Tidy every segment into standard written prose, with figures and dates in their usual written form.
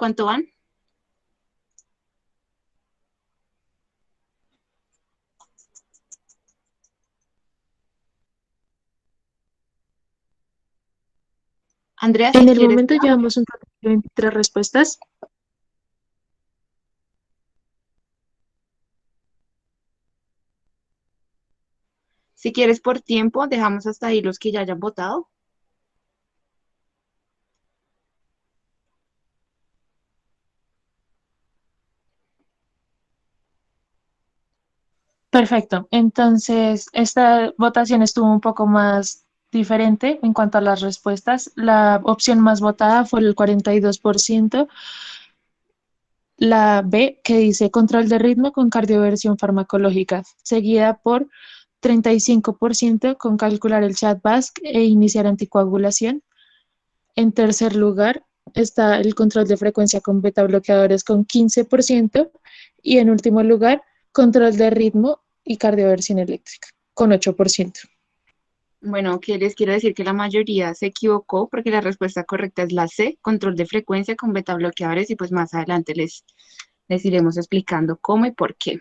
¿Cuánto van? Andrea, En si el quieres, momento llevamos un total de 23 respuestas. si quieres por tiempo, dejamos hasta ahí los que ya hayan votado. Perfecto. Entonces, esta votación estuvo un poco más diferente en cuanto a las respuestas. La opción más votada fue el 42%, la B, que dice control de ritmo con cardioversión farmacológica, seguida por 35% con calcular el chat-BASC e iniciar anticoagulación. En tercer lugar está el control de frecuencia con beta bloqueadores con 15%. Y en último lugar, control de ritmo y cardioversión eléctrica con 8%. Bueno, que les quiero decir que la mayoría se equivocó porque la respuesta correcta es la C, control de frecuencia con beta bloqueadores y pues más adelante les iremos explicando cómo y por qué.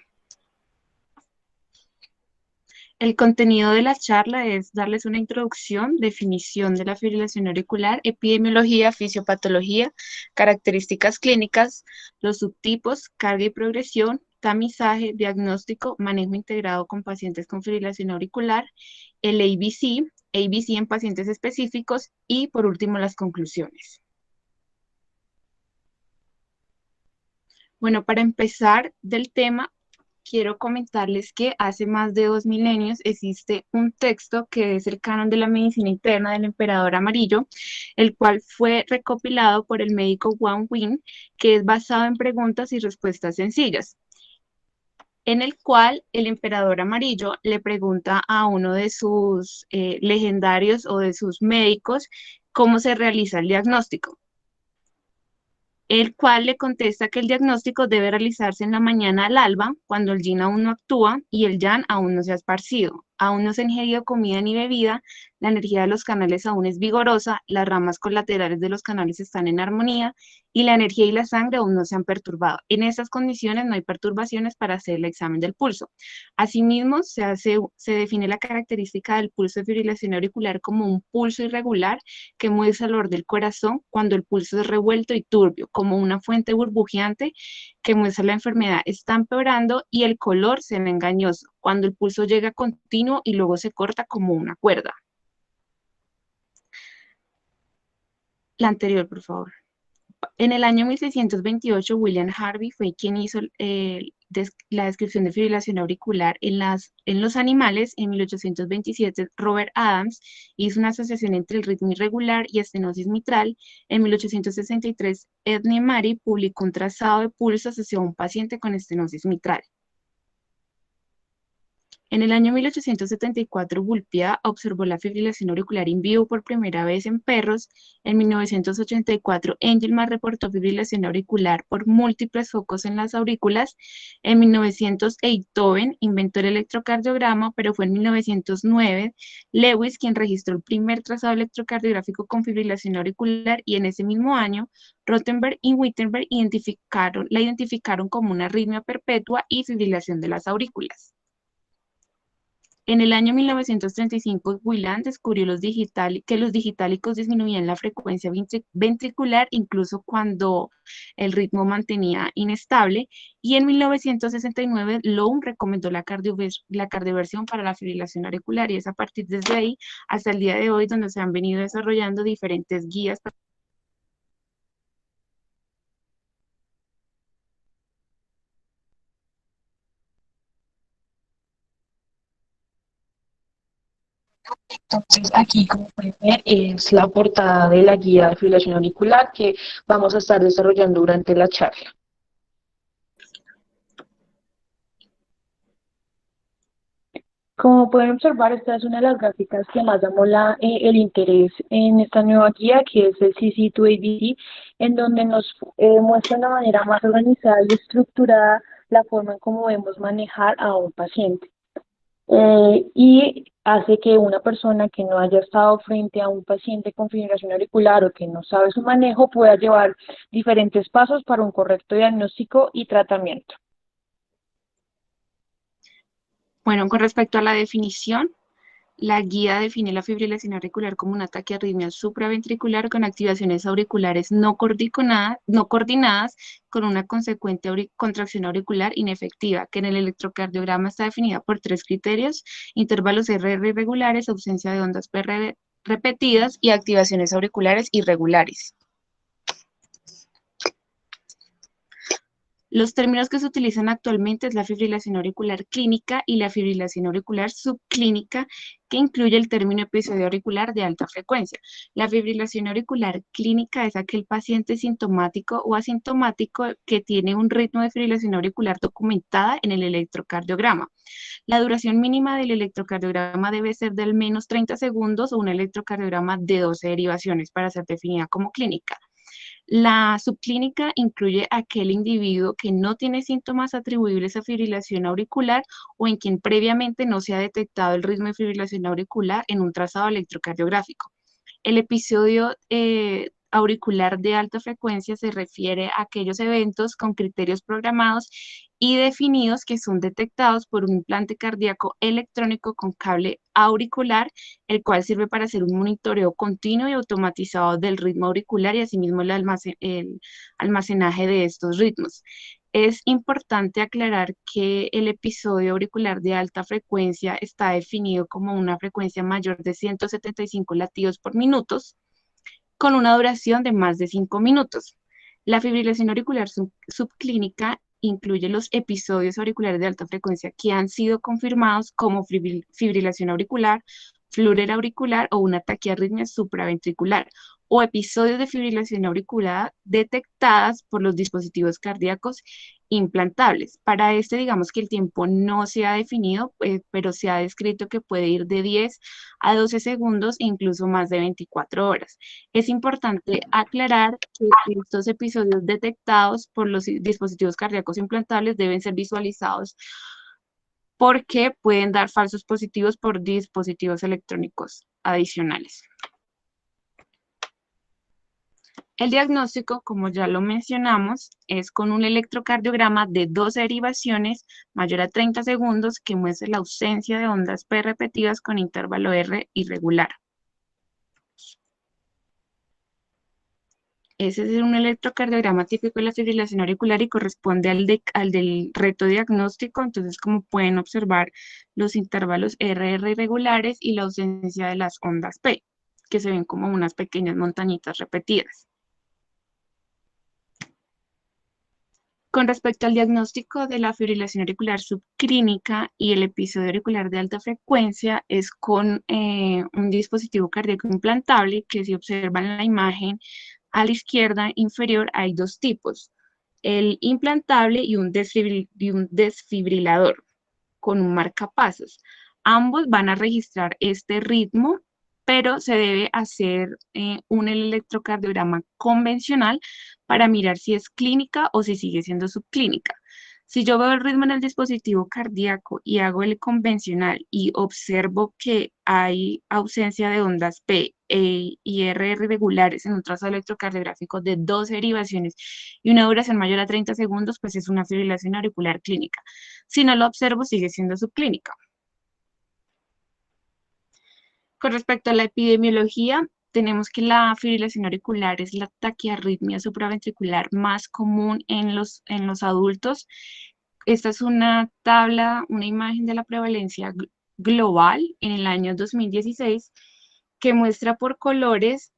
El contenido de la charla es darles una introducción, definición de la fibrilación auricular, epidemiología, fisiopatología, características clínicas, los subtipos, carga y progresión, tamizaje, diagnóstico, manejo integrado con pacientes con fibrilación auricular, el ABC en pacientes específicos y por último las conclusiones. Bueno, para empezar del tema, quiero comentarles que hace más de 2 milenios existe un texto que es el Canon de la Medicina Interna del Emperador Amarillo, el cual fue recopilado por el médico Wang Win, que es basado en preguntas y respuestas sencillas, en el cual el Emperador Amarillo le pregunta a uno de sus legendarios o de sus médicos cómo se realiza el diagnóstico, el cual le contesta que el diagnóstico debe realizarse en la mañana al alba, cuando el yin aún no actúa y el yang aún no se ha esparcido, aún no se ha ingerido comida ni bebida, la energía de los canales aún es vigorosa, las ramas colaterales de los canales están en armonía y la energía y la sangre aún no se han perturbado. En estas condiciones no hay perturbaciones para hacer el examen del pulso. Asimismo, se define la característica del pulso de fibrilación auricular como un pulso irregular que muestra el valor del corazón cuando el pulso es revuelto y turbio, como una fuente burbujeante que muestra la enfermedad está empeorando y el color se ve engañoso, cuando el pulso llega continuo y luego se corta como una cuerda. La anterior, por favor. En el año 1628, William Harvey fue quien hizo la descripción de fibrilación auricular en los animales. En 1827, Robert Adams hizo una asociación entre el ritmo irregular y estenosis mitral. En 1863, Edne Mary publicó un trazado de pulso asociado a un paciente con estenosis mitral. En el año 1874, Vulpià observó la fibrilación auricular in vivo por primera vez en perros. En 1984, Engelmann reportó fibrilación auricular por múltiples focos en las aurículas. En 1900, Beethoven inventó el electrocardiograma, pero fue en 1909 Lewis quien registró el primer trazado electrocardiográfico con fibrilación auricular y en ese mismo año, Rothenberg y Wittenberg la identificaron como una arritmia perpetua y fibrilación de las aurículas. En el año 1935, Whelan descubrió que los digitálicos disminuían la frecuencia ventricular incluso cuando el ritmo mantenía inestable, y en 1969 Lowe recomendó la cardioversión para la fibrilación auricular y es a partir desde ahí hasta el día de hoy donde se han venido desarrollando diferentes guías. Entonces, aquí, como pueden ver, es la portada de la guía de fibrilación auricular que vamos a estar desarrollando durante la charla. Como pueden observar, esta es una de las gráficas que más llamó el interés en esta nueva guía, que es el CC2ABC, en donde nos muestra de una manera más organizada y estructurada la forma en cómo debemos manejar a un paciente. y hace que una persona que no haya estado frente a un paciente con fibrilación auricular o que no sabe su manejo pueda llevar diferentes pasos para un correcto diagnóstico y tratamiento. Bueno, con respecto a la definición, la guía define la fibrilación auricular como un ataque de arritmia supraventricular con activaciones auriculares no coordinadas con una consecuente contracción auricular inefectiva, que en el electrocardiograma está definida por tres criterios: intervalos RR irregulares, ausencia de ondas PR repetidas y activaciones auriculares irregulares. Los términos que se utilizan actualmente es la fibrilación auricular clínica y la fibrilación auricular subclínica, que incluye el término episodio auricular de alta frecuencia. La fibrilación auricular clínica es aquel paciente sintomático o asintomático que tiene un ritmo de fibrilación auricular documentada en el electrocardiograma. La duración mínima del electrocardiograma debe ser de al menos 30 segundos o un electrocardiograma de 12 derivaciones para ser definida como clínica. La subclínica incluye aquel individuo que no tiene síntomas atribuibles a fibrilación auricular o en quien previamente no se ha detectado el ritmo de fibrilación auricular en un trazado electrocardiográfico. El episodio auricular de alta frecuencia se refiere a aquellos eventos con criterios programados y definidos que son detectados por un implante cardíaco electrónico con cable auricular, el cual sirve para hacer un monitoreo continuo y automatizado del ritmo auricular y asimismo el almacenaje de estos ritmos. Es importante aclarar que el episodio auricular de alta frecuencia está definido como una frecuencia mayor de 175 latidos por minuto, con una duración de más de 5 minutos. La fibrilación auricular subclínica incluye los episodios auriculares de alta frecuencia que han sido confirmados como fibrilación auricular, flúor auricular o una taquiarritmia supraventricular, o episodios de fibrilación auricular detectadas por los dispositivos cardíacos implantables. Para este, digamos que el tiempo no se ha definido, pero se ha descrito que puede ir de 10 a 12 segundos e incluso más de 24 horas. Es importante aclarar que estos episodios detectados por los dispositivos cardíacos implantables deben ser visualizados porque pueden dar falsos positivos por dispositivos electrónicos adicionales. El diagnóstico, como ya lo mencionamos, es con un electrocardiograma de 12 derivaciones mayor a 30 segundos que muestra la ausencia de ondas P repetidas con intervalo R irregular. Ese es un electrocardiograma típico de la fibrilación auricular y corresponde al del reto diagnóstico. Entonces, como pueden observar, los intervalos RR irregulares y la ausencia de las ondas P, que se ven como unas pequeñas montañitas repetidas. Con respecto al diagnóstico de la fibrilación auricular subclínica y el episodio auricular de alta frecuencia, es con un dispositivo cardíaco implantable que, si observan la imagen a la izquierda inferior, hay dos tipos: el implantable y un desfibrilador con un marcapasos. Ambos van a registrar este ritmo, pero se debe hacer un electrocardiograma convencional para mirar si es clínica o si sigue siendo subclínica. Si yo veo el ritmo en el dispositivo cardíaco y hago el convencional y observo que hay ausencia de ondas P y R irregulares en un trazado electrocardiográfico de 12 derivaciones y una duración mayor a 30 segundos, pues es una fibrilación auricular clínica. Si no lo observo, sigue siendo subclínica. Con respecto a la epidemiología, tenemos que la fibrilación auricular es la taquiarritmia supraventricular más común en los adultos. Esta es una tabla, una imagen de la prevalencia global en el año 2016 que muestra por colores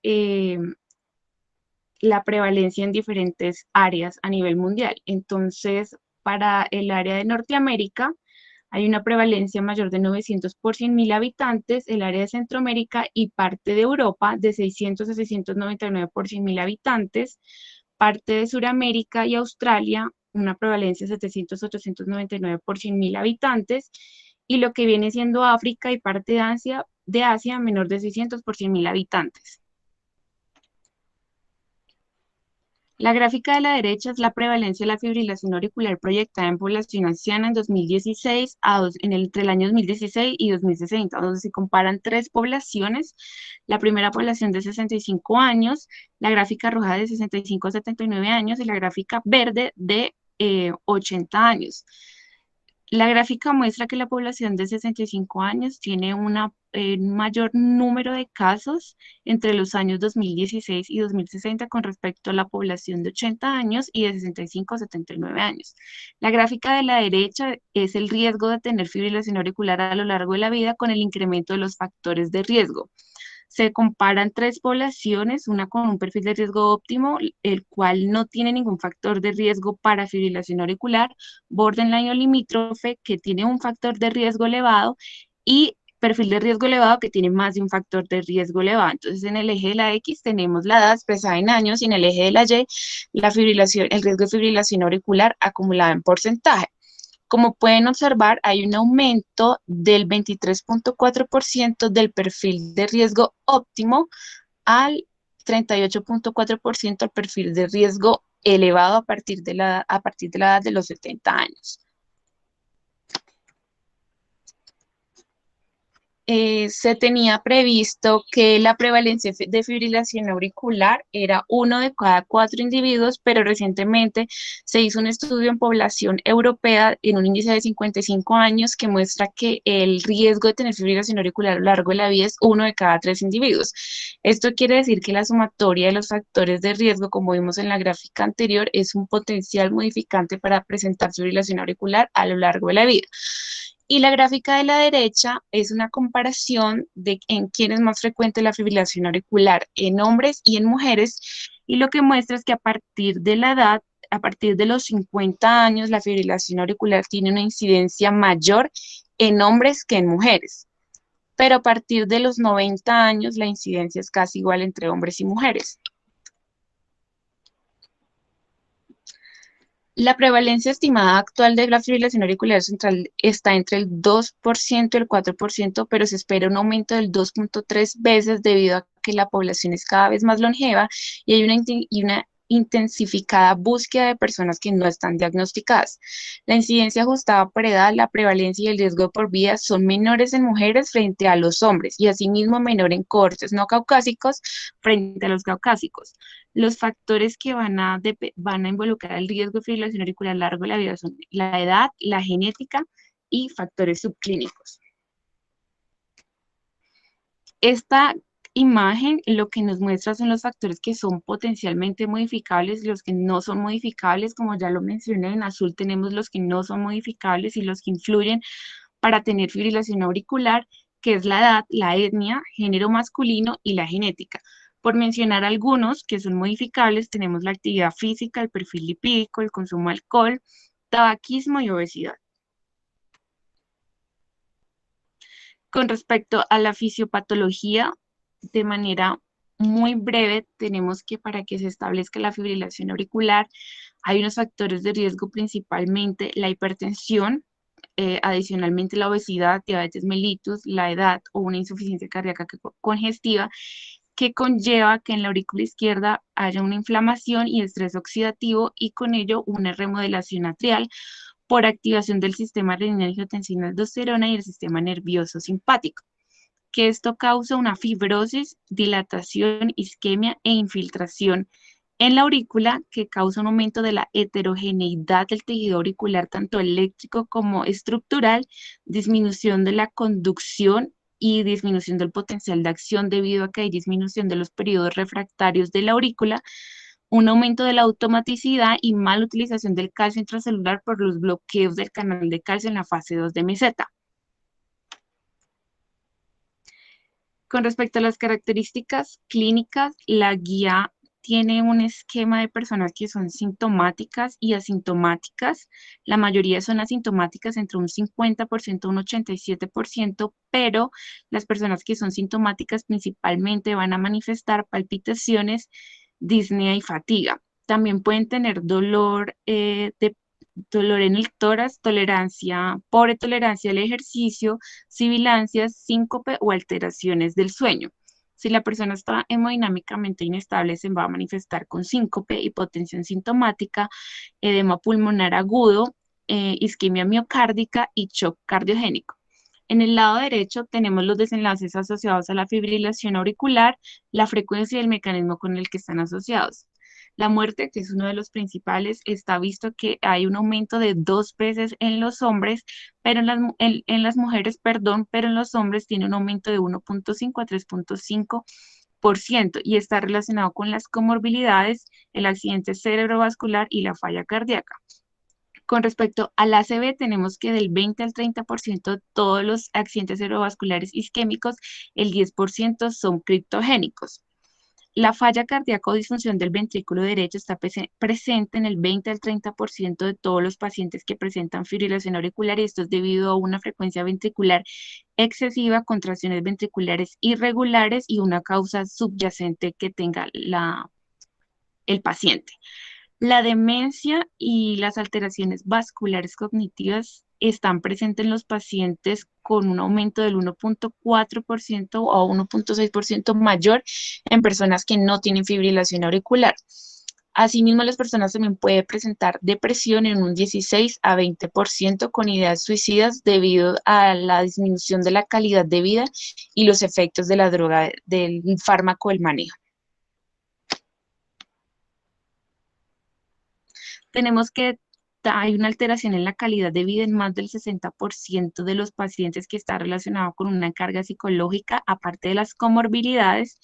la prevalencia en diferentes áreas a nivel mundial. Entonces, para el área de Norteamérica, hay una prevalencia mayor de 900 por 100.000 habitantes, el área de Centroamérica y parte de Europa de 600 a 699 por 100.000 habitantes, parte de Sudamérica y Australia, una prevalencia de 700 a 899 por 100.000 habitantes, y lo que viene siendo África y parte de Asia menor de 600 por 100.000 habitantes. La gráfica de la derecha es la prevalencia de la fibrilación auricular proyectada en población anciana en 2016 entre el año 2016 y 2060, donde se comparan tres poblaciones. La primera población de 65 años, la gráfica roja de 65 a 79 años y la gráfica verde de 80 años. La gráfica muestra que la población de 65 años tiene un mayor número de casos entre los años 2016 y 2060 con respecto a la población de 80 años y de 65 a 79 años. La gráfica de la derecha es el riesgo de tener fibrilación auricular a lo largo de la vida con el incremento de los factores de riesgo. Se comparan tres poblaciones, una con un perfil de riesgo óptimo, el cual no tiene ningún factor de riesgo para fibrilación auricular, borderline o limítrofe, que tiene un factor de riesgo elevado, y perfil de riesgo elevado que tiene más de un factor de riesgo elevado. Entonces, en el eje de la X tenemos la edad expresada en años y en el eje de la Y la fibrilación, el riesgo de fibrilación auricular acumulado en porcentaje. Como pueden observar, hay un aumento del 23.4% del perfil de riesgo óptimo al 38.4% al perfil de riesgo elevado a partir de la edad de los 70 años. Se tenía previsto que la prevalencia de fibrilación auricular era 1 de cada 4 individuos, pero recientemente se hizo un estudio en población europea en un índice de 55 años que muestra que el riesgo de tener fibrilación auricular a lo largo de la vida es 1 de cada 3 individuos. Esto quiere decir que la sumatoria de los factores de riesgo, como vimos en la gráfica anterior, es un potencial modificante para presentar fibrilación auricular a lo largo de la vida. Y la gráfica de la derecha es una comparación de en quién es más frecuente la fibrilación auricular, en hombres y en mujeres, y lo que muestra es que a partir de la edad, a partir de los 50 años, la fibrilación auricular tiene una incidencia mayor en hombres que en mujeres, pero a partir de los 90 años la incidencia es casi igual entre hombres y mujeres. La prevalencia estimada actual de la fibrilación auricular central está entre el 2% y el 4%, pero se espera un aumento del 2.3 veces debido a que la población es cada vez más longeva y hay una intensificada búsqueda de personas que no están diagnosticadas. La incidencia ajustada por edad, la prevalencia y el riesgo por vida son menores en mujeres frente a los hombres y asimismo menor en cohortes no caucásicos frente a los caucásicos. Los factores que van a involucrar el riesgo de fibrilación auricular a lo largo de la vida son la edad, la genética y factores subclínicos. Esta imagen lo que nos muestra son los factores que son potencialmente modificables y los que no son modificables. Como ya lo mencioné, en azul tenemos los que no son modificables y los que influyen para tener fibrilación auricular, que es la edad, la etnia, género masculino y la genética. Por mencionar algunos que son modificables, tenemos la actividad física, el perfil lipídico, el consumo de alcohol, tabaquismo y obesidad. Con respecto a la fisiopatología, de manera muy breve, tenemos que para que se establezca la fibrilación auricular, hay unos factores de riesgo, principalmente la hipertensión, adicionalmente la obesidad, diabetes mellitus, la edad o una insuficiencia cardíaca congestiva, que conlleva que en la aurícula izquierda haya una inflamación y estrés oxidativo y con ello una remodelación atrial por activación del sistema renina-angiotensina-aldosterona y el sistema nervioso simpático, que esto causa una fibrosis, dilatación, isquemia e infiltración en la aurícula, que causa un aumento de la heterogeneidad del tejido auricular, tanto eléctrico como estructural, disminución de la conducción y disminución del potencial de acción debido a que hay disminución de los periodos refractarios de la aurícula, un aumento de la automaticidad y mala utilización del calcio intracelular por los bloqueos del canal de calcio en la fase 2 de meseta. Con respecto a las características clínicas, la guía tiene un esquema de personas que son sintomáticas y asintomáticas. La mayoría son asintomáticas, entre un 50% y un 87%, pero las personas que son sintomáticas principalmente van a manifestar palpitaciones, disnea y fatiga. También pueden tener dolor en el tórax, pobre tolerancia al ejercicio, sibilancias, síncope o alteraciones del sueño. Si la persona está hemodinámicamente inestable, se va a manifestar con síncope, hipotensión sintomática, edema pulmonar agudo, isquemia miocárdica y shock cardiogénico. En el lado derecho tenemos los desenlaces asociados a la fibrilación auricular, la frecuencia y el mecanismo con el que están asociados. La muerte, que es uno de los principales, está visto que hay un aumento de 2 veces en los hombres, pero en las mujeres, perdón, pero en los hombres tiene un aumento de 1.5 a 3.5% y está relacionado con las comorbilidades, el accidente cerebrovascular y la falla cardíaca. Con respecto al ACV, tenemos que del 20 al 30% de todos los accidentes cerebrovasculares isquémicos, el 10% son criptogénicos. La falla cardíaca o disfunción del ventrículo derecho está presente en el 20 al 30% de todos los pacientes que presentan fibrilación auricular y esto es debido a una frecuencia ventricular excesiva, contracciones ventriculares irregulares y una causa subyacente que tenga el paciente. La demencia y las alteraciones vasculares cognitivas están presentes en los pacientes con un aumento del 1.4% o 1.6% mayor en personas que no tienen fibrilación auricular. Asimismo, las personas también pueden presentar depresión en un 16 a 20% con ideas suicidas debido a la disminución de la calidad de vida y los efectos de la droga, del fármaco del manejo. Tenemos que hay una alteración en la calidad de vida en más del 60% de los pacientes que está relacionado con una carga psicológica, aparte de las comorbilidades.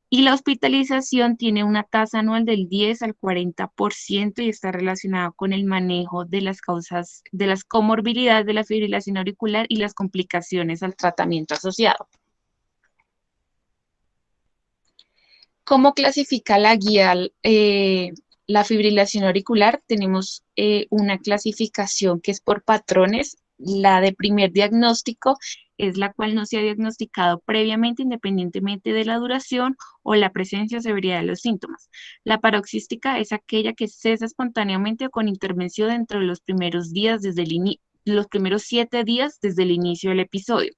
Y la hospitalización tiene una tasa anual del 10 al 40% y está relacionada con el manejo de las causas de las comorbilidades de la fibrilación auricular y las complicaciones al tratamiento asociado. ¿Cómo clasifica la guía la fibrilación auricular? Tenemos una clasificación que es por patrones. La de primer diagnóstico es la cual no se ha diagnosticado previamente independientemente de la duración o la presencia o severidad de los síntomas. La paroxística es aquella que cesa espontáneamente o con intervención dentro de los primeros días los primeros 7 días desde el inicio del episodio.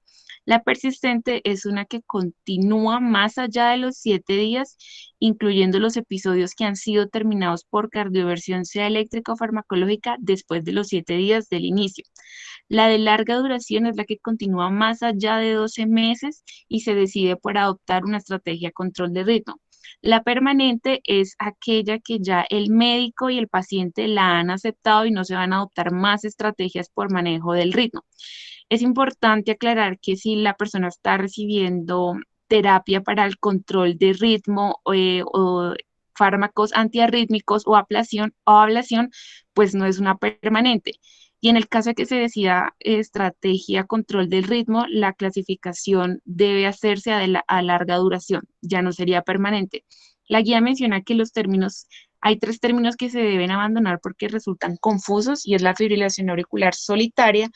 La persistente es una que continúa más allá de los 7 días, incluyendo los episodios que han sido terminados por cardioversión, sea eléctrica o farmacológica, después de los 7 días del inicio. La de larga duración es la que continúa más allá de 12 meses y se decide por adoptar una estrategia de control de ritmo. La permanente es aquella que ya el médico y el paciente la han aceptado y no se van a adoptar más estrategias por manejo del ritmo. Es importante aclarar que si la persona está recibiendo terapia para el control de ritmo o fármacos antiarrítmicos o ablación, pues no es una permanente. Y en el caso de que se decida estrategia control del ritmo, la clasificación debe hacerse a larga duración, ya no sería permanente. La guía menciona que hay 3 términos que se deben abandonar porque resultan confusos y es la fibrilación auricular solitaria,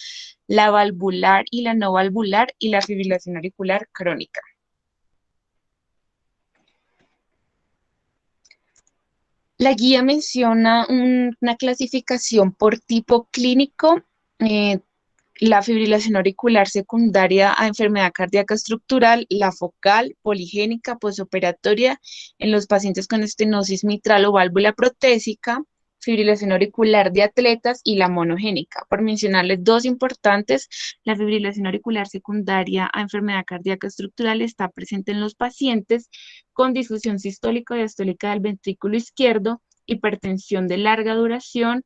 la valvular y la no valvular y la fibrilación auricular crónica. La guía menciona una clasificación por tipo clínico, la fibrilación auricular secundaria a enfermedad cardíaca estructural, la focal, poligénica, posoperatoria en los pacientes con estenosis mitral o válvula protésica, fibrilación auricular de atletas y la monogénica. Por mencionarles 2 importantes, la fibrilación auricular secundaria a enfermedad cardíaca estructural está presente en los pacientes con disfunción sistólica y diastólica del ventrículo izquierdo, hipertensión de larga duración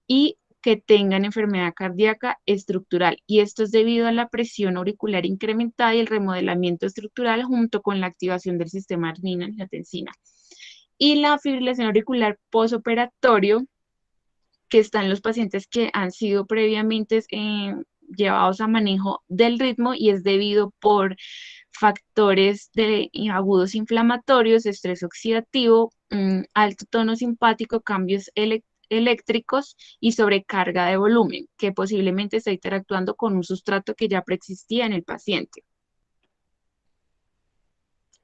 y que tengan enfermedad cardíaca estructural. Y esto es debido a la presión auricular incrementada y el remodelamiento estructural junto con la activación del sistema adrenina-angiotensina. Y la fibrilación auricular posoperatorio, que está en los pacientes que han sido previamente llevados a manejo del ritmo y es debido por factores agudos inflamatorios, estrés oxidativo, alto tono simpático, cambios eléctricos y sobrecarga de volumen, que posiblemente está interactuando con un sustrato que ya preexistía en el paciente.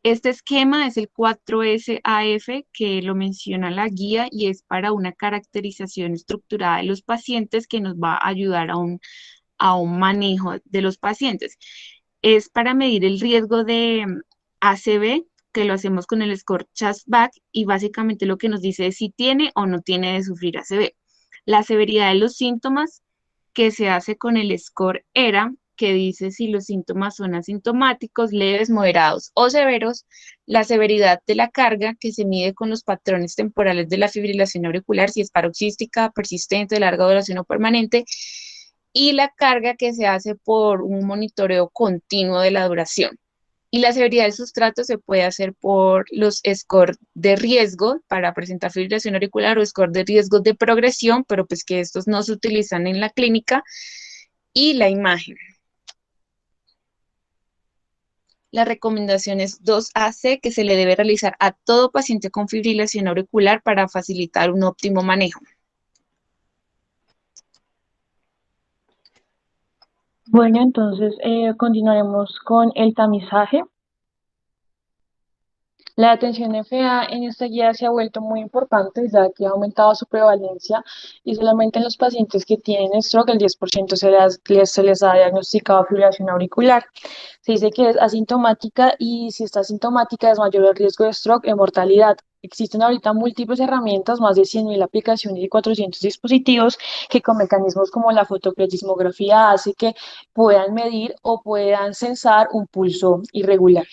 Este esquema es el 4SAF que lo menciona la guía y es para una caracterización estructurada de los pacientes que nos va a ayudar a un manejo de los pacientes. Es para medir el riesgo de ACV, que lo hacemos con el score Chasback, y básicamente lo que nos dice es si tiene o no tiene de sufrir ACV. La severidad de los síntomas, que se hace con el score ERA, que dice si los síntomas son asintomáticos, leves, moderados o severos. La severidad de la carga, que se mide con los patrones temporales de la fibrilación auricular, si es paroxística, persistente, de larga duración o permanente. Y la carga, que se hace por un monitoreo continuo de la duración. Y la severidad del sustrato se puede hacer por los scores de riesgo para presentar fibrilación auricular o score de riesgo de progresión, pero pues que estos no se utilizan en la clínica, y la imagen. La recomendación es 2AC, que se le debe realizar a todo paciente con fibrilación auricular para facilitar un óptimo manejo. Bueno, entonces continuaremos con el tamizaje. La atención FA en esta guía se ha vuelto muy importante ya que ha aumentado su prevalencia y solamente en los pacientes que tienen stroke el 10% se les ha diagnosticado fibrilación auricular. Se dice que es asintomática y si está asintomática es mayor el riesgo de stroke y mortalidad. Existen ahorita múltiples herramientas, más de 100.000 aplicaciones y 400 dispositivos que con mecanismos como la fotoplethysmografía hace que puedan medir o puedan censar un pulso irregular.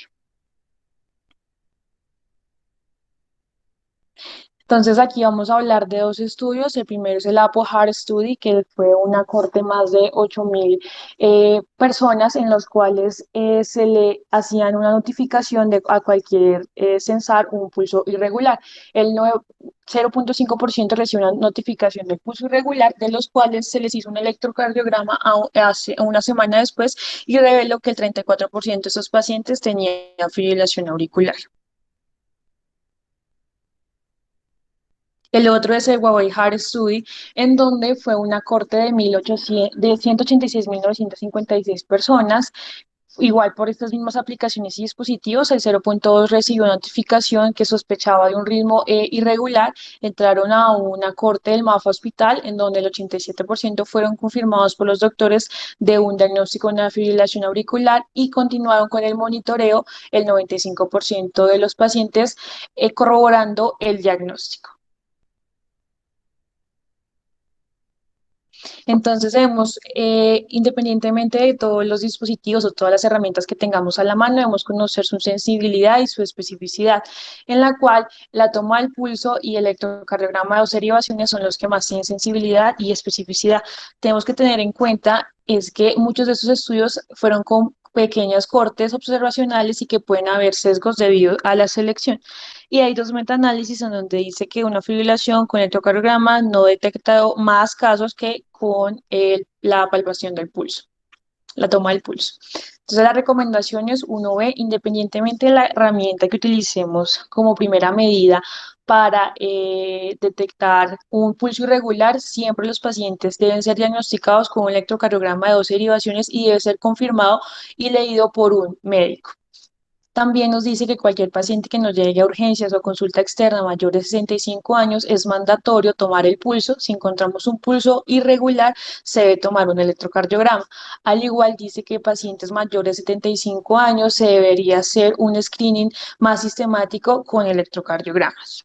Entonces aquí vamos a hablar de dos estudios. El primero es el Apo Heart Study, que fue una corte más de 8.000 personas en los cuales se le hacían una notificación a cualquier censar un pulso irregular. El 0.5% recibe una notificación de pulso irregular, de los cuales se les hizo un electrocardiograma hace una semana después y reveló que el 34% de esos pacientes tenían fibrilación auricular. El otro es el Huawei Heart Study, en donde fue una corte de 186.956 personas. Igual por estas mismas aplicaciones y dispositivos, el 0.2 recibió notificación que sospechaba de un ritmo irregular. Entraron a una corte del MAFA Hospital, en donde el 87% fueron confirmados por los doctores de un diagnóstico de una fibrilación auricular y continuaron con el monitoreo el 95% de los pacientes corroborando el diagnóstico. Entonces debemos, independientemente de todos los dispositivos o todas las herramientas que tengamos a la mano, debemos conocer su sensibilidad y su especificidad, en la cual la toma del pulso y el electrocardiograma de dos derivaciones son los que más tienen sensibilidad y especificidad. Tenemos que tener en cuenta es que muchos de estos estudios fueron con pequeñas cortes observacionales y que pueden haber sesgos debido a la selección. Y hay dos metaanálisis en donde dice que una fibrilación con electrocardiograma no ha detectado más casos que con la palpación del pulso, la toma del pulso. Entonces, las recomendaciones uno ve, independientemente de la herramienta que utilicemos como primera medida para detectar un pulso irregular, siempre los pacientes deben ser diagnosticados con un electrocardiograma de dos derivaciones y debe ser confirmado y leído por un médico. También nos dice que cualquier paciente que nos llegue a urgencias o consulta externa mayor de 65 años es mandatorio tomar el pulso. Si encontramos un pulso irregular, se debe tomar un electrocardiograma. Al igual dice que pacientes mayores de 75 años se debería hacer un screening más sistemático con electrocardiogramas.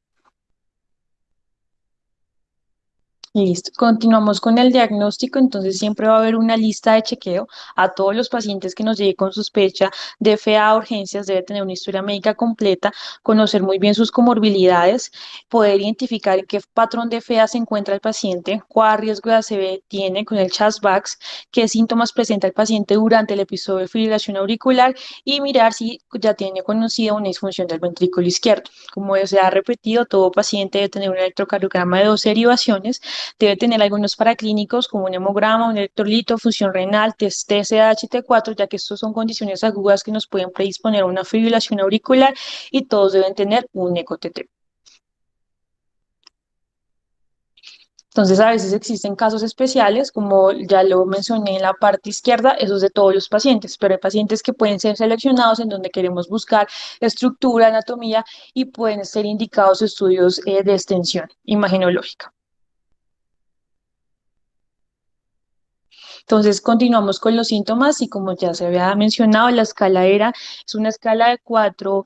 Listo. Continuamos con el diagnóstico. Entonces, siempre va a haber una lista de chequeo a todos los pacientes que nos llegue con sospecha de FA a urgencias. Debe tener una historia médica completa, conocer muy bien sus comorbilidades, poder identificar en qué patrón de FA se encuentra el paciente, cuál riesgo de ACV tiene con el CHAS-BAX, qué síntomas presenta el paciente durante el episodio de fibrilación auricular y mirar si ya tiene conocida una disfunción del ventrículo izquierdo. Como se ha repetido, todo paciente debe tener un electrocardiograma de dos derivaciones. Debe tener algunos paraclínicos como un hemograma, un electrolito, función renal, test TSH y T4, ya que estos son condiciones agudas que nos pueden predisponer a una fibrilación auricular y todos deben tener un eco-TT. Entonces, a veces existen casos especiales, como ya lo mencioné en la parte izquierda, esos de todos los pacientes, pero hay pacientes que pueden ser seleccionados en donde queremos buscar estructura, anatomía y pueden ser indicados estudios de extensión imagenológica. Entonces, continuamos con los síntomas y como ya se había mencionado, la escala ERA es una escala de 4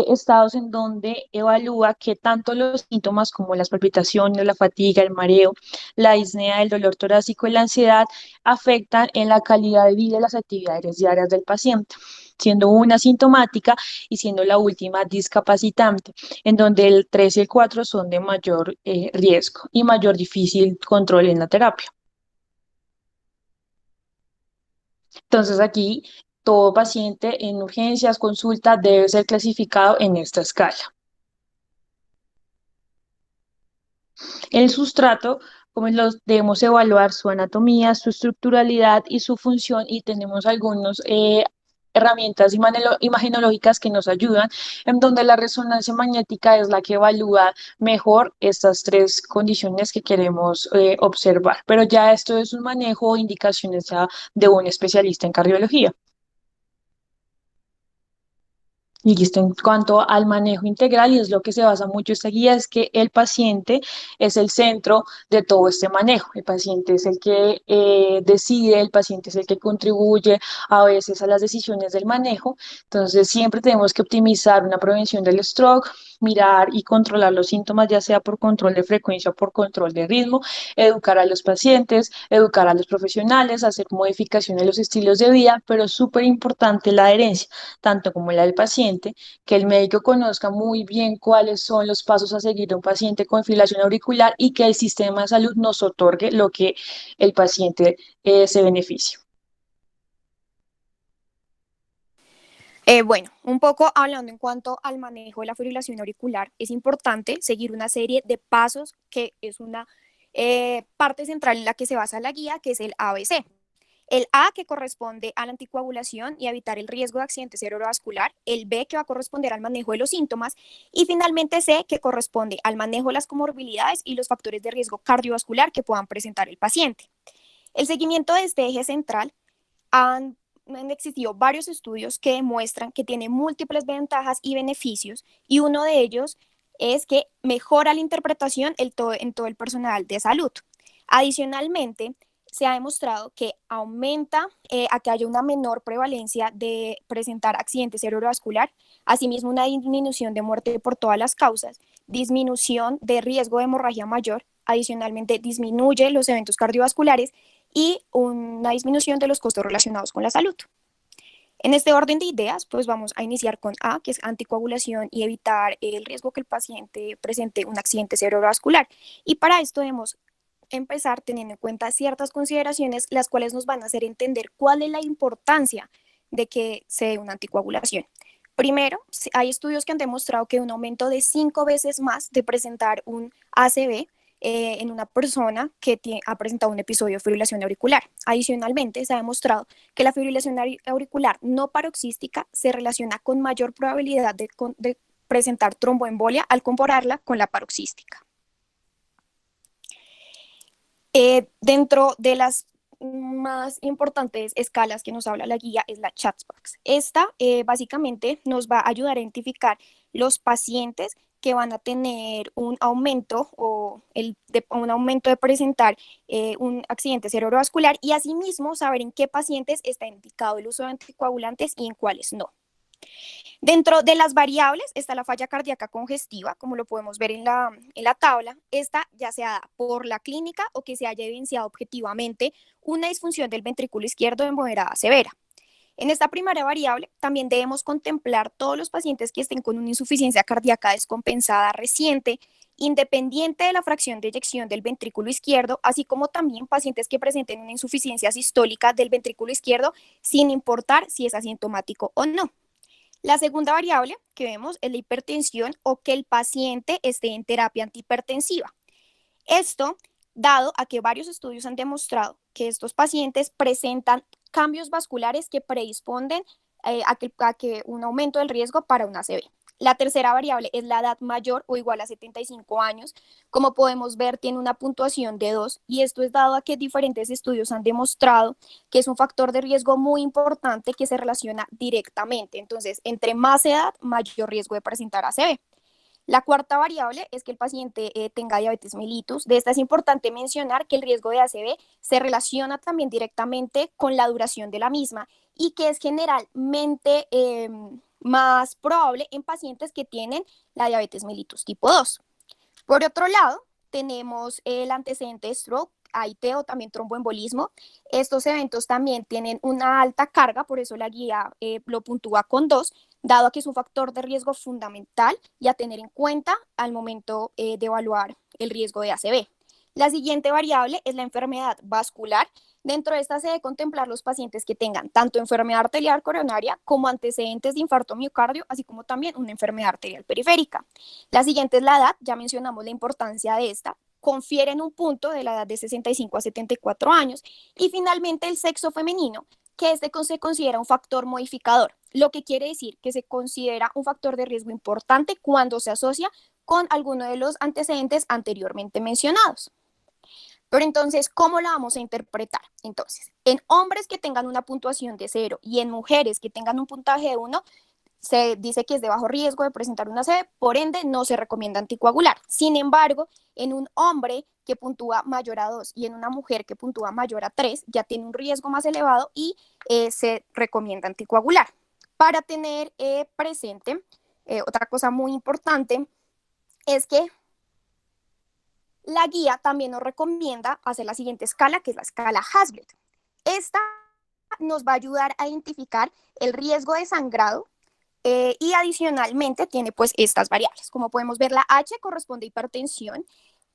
estados en donde evalúa que tanto los síntomas como las palpitaciones, la fatiga, el mareo, la disnea, el dolor torácico y la ansiedad afectan en la calidad de vida y las actividades diarias del paciente, siendo una sintomática y siendo la última discapacitante, en donde el 3 y el 4 son de mayor riesgo y mayor difícil control en la terapia. Entonces aquí todo paciente en urgencias, consulta, debe ser clasificado en esta escala. El sustrato, como los debemos evaluar su anatomía, su estructuralidad y su función, y tenemos algunos herramientas imagenológicas que nos ayudan, en donde la resonancia magnética es la que evalúa mejor estas 3 condiciones que queremos observar. Pero ya esto es un manejo o indicaciones ya de un especialista en cardiología. Y listo, en cuanto al manejo integral, y es lo que se basa mucho esta guía, es que el paciente es el centro de todo este manejo. El paciente es el que decide, el paciente es el que contribuye a veces a las decisiones del manejo. Entonces, siempre tenemos que optimizar una prevención del stroke, mirar y controlar los síntomas, ya sea por control de frecuencia o por control de ritmo, educar a los pacientes, educar a los profesionales, hacer modificaciones en los estilos de vida, pero súper importante la adherencia tanto como la del paciente, que el médico conozca muy bien cuáles son los pasos a seguir de un paciente con fibrilación auricular y que el sistema de salud nos otorgue lo que el paciente se beneficie. Bueno, un poco hablando en cuanto al manejo de la fibrilación auricular, es importante seguir una serie de pasos que es una parte central en la que se basa la guía, que es el ABC. El A, que corresponde a la anticoagulación y evitar el riesgo de accidente cerebrovascular. El B, que va a corresponder al manejo de los síntomas. Y finalmente C, que corresponde al manejo de las comorbilidades y los factores de riesgo cardiovascular que puedan presentar el paciente. El seguimiento de este eje central han existido varios estudios que demuestran que tiene múltiples ventajas y beneficios, y uno de ellos es que mejora la interpretación en todo el personal de salud. Adicionalmente, se ha demostrado que aumenta a que haya una menor prevalencia de presentar accidente cerebrovascular, asimismo una disminución de muerte por todas las causas, disminución de riesgo de hemorragia mayor, adicionalmente disminuye los eventos cardiovasculares y una disminución de los costos relacionados con la salud. En este orden de ideas, pues vamos a iniciar con A, que es anticoagulación y evitar el riesgo que el paciente presente un accidente cerebrovascular. Y para esto debemos empezar teniendo en cuenta ciertas consideraciones, las cuales nos van a hacer entender cuál es la importancia de que se dé una anticoagulación. Primero, hay estudios que han demostrado que un aumento de 5 veces más de presentar un ACV en una persona que ha presentado un episodio de fibrilación auricular. Adicionalmente, se ha demostrado que la fibrilación auricular no paroxística se relaciona con mayor probabilidad de presentar tromboembolia al compararla con la paroxística. Dentro de las más importantes escalas que nos habla la guía es la CHADS-BAX. Esta básicamente nos va a ayudar a identificar los pacientes que van a tener un aumento un aumento de presentar un accidente cerebrovascular, y asimismo saber en qué pacientes está indicado el uso de anticoagulantes y en cuáles no. Dentro de las variables está la falla cardíaca congestiva, como lo podemos ver en la tabla. Esta ya sea por la clínica o que se haya evidenciado objetivamente una disfunción del ventrículo izquierdo de moderada a severa. En esta primera variable también debemos contemplar todos los pacientes que estén con una insuficiencia cardíaca descompensada reciente, independiente de la fracción de eyección del ventrículo izquierdo, así como también pacientes que presenten una insuficiencia sistólica del ventrículo izquierdo, sin importar si es asintomático o no. La segunda variable que vemos es la hipertensión o que el paciente esté en terapia antihipertensiva. Esto, dado a que varios estudios han demostrado que estos pacientes presentan cambios vasculares que predisponen a que un aumento del riesgo para una ACV. La tercera variable es la edad mayor o igual a 75 años. Como podemos ver, tiene una puntuación de 2, y esto es dado a que diferentes estudios han demostrado que es un factor de riesgo muy importante que se relaciona directamente. Entonces, entre más edad, mayor riesgo de presentar ACV. La cuarta variable es que el paciente tenga diabetes mellitus. De esta es importante mencionar que el riesgo de ACV se relaciona también directamente con la duración de la misma y que es generalmente más probable en pacientes que tienen la diabetes mellitus tipo 2. Por otro lado, tenemos el antecedente de stroke, AIT o también tromboembolismo. Estos eventos también tienen una alta carga, por eso la guía lo puntúa con 2, dado que es un factor de riesgo fundamental y a tener en cuenta al momento de evaluar el riesgo de ACV. La siguiente variable es la enfermedad vascular. Dentro de esta se debe contemplar los pacientes que tengan tanto enfermedad arterial coronaria como antecedentes de infarto miocardio, así como también una enfermedad arterial periférica. La siguiente es la edad, ya mencionamos la importancia de esta, confiere en un punto de la edad de 65 a 74 años y finalmente el sexo femenino, que este se considera un factor modificador, lo que quiere decir que se considera un factor de riesgo importante cuando se asocia con alguno de los antecedentes anteriormente mencionados. Pero entonces, ¿cómo la vamos a interpretar? Entonces, en hombres que tengan una puntuación de 0 y en mujeres que tengan un puntaje de 1, se dice que es de bajo riesgo de presentar una ACV, por ende no se recomienda anticoagular. Sin embargo, en un hombre que puntúa mayor a 2 y en una mujer que puntúa mayor a 3, ya tiene un riesgo más elevado y se recomienda anticoagular. Para tener presente, otra cosa muy importante es que la guía también nos recomienda hacer la siguiente escala, que es la escala Hazlitt. Esta nos va a ayudar a identificar el riesgo de sangrado y adicionalmente tiene pues estas variables. Como podemos ver, la H corresponde a hipertensión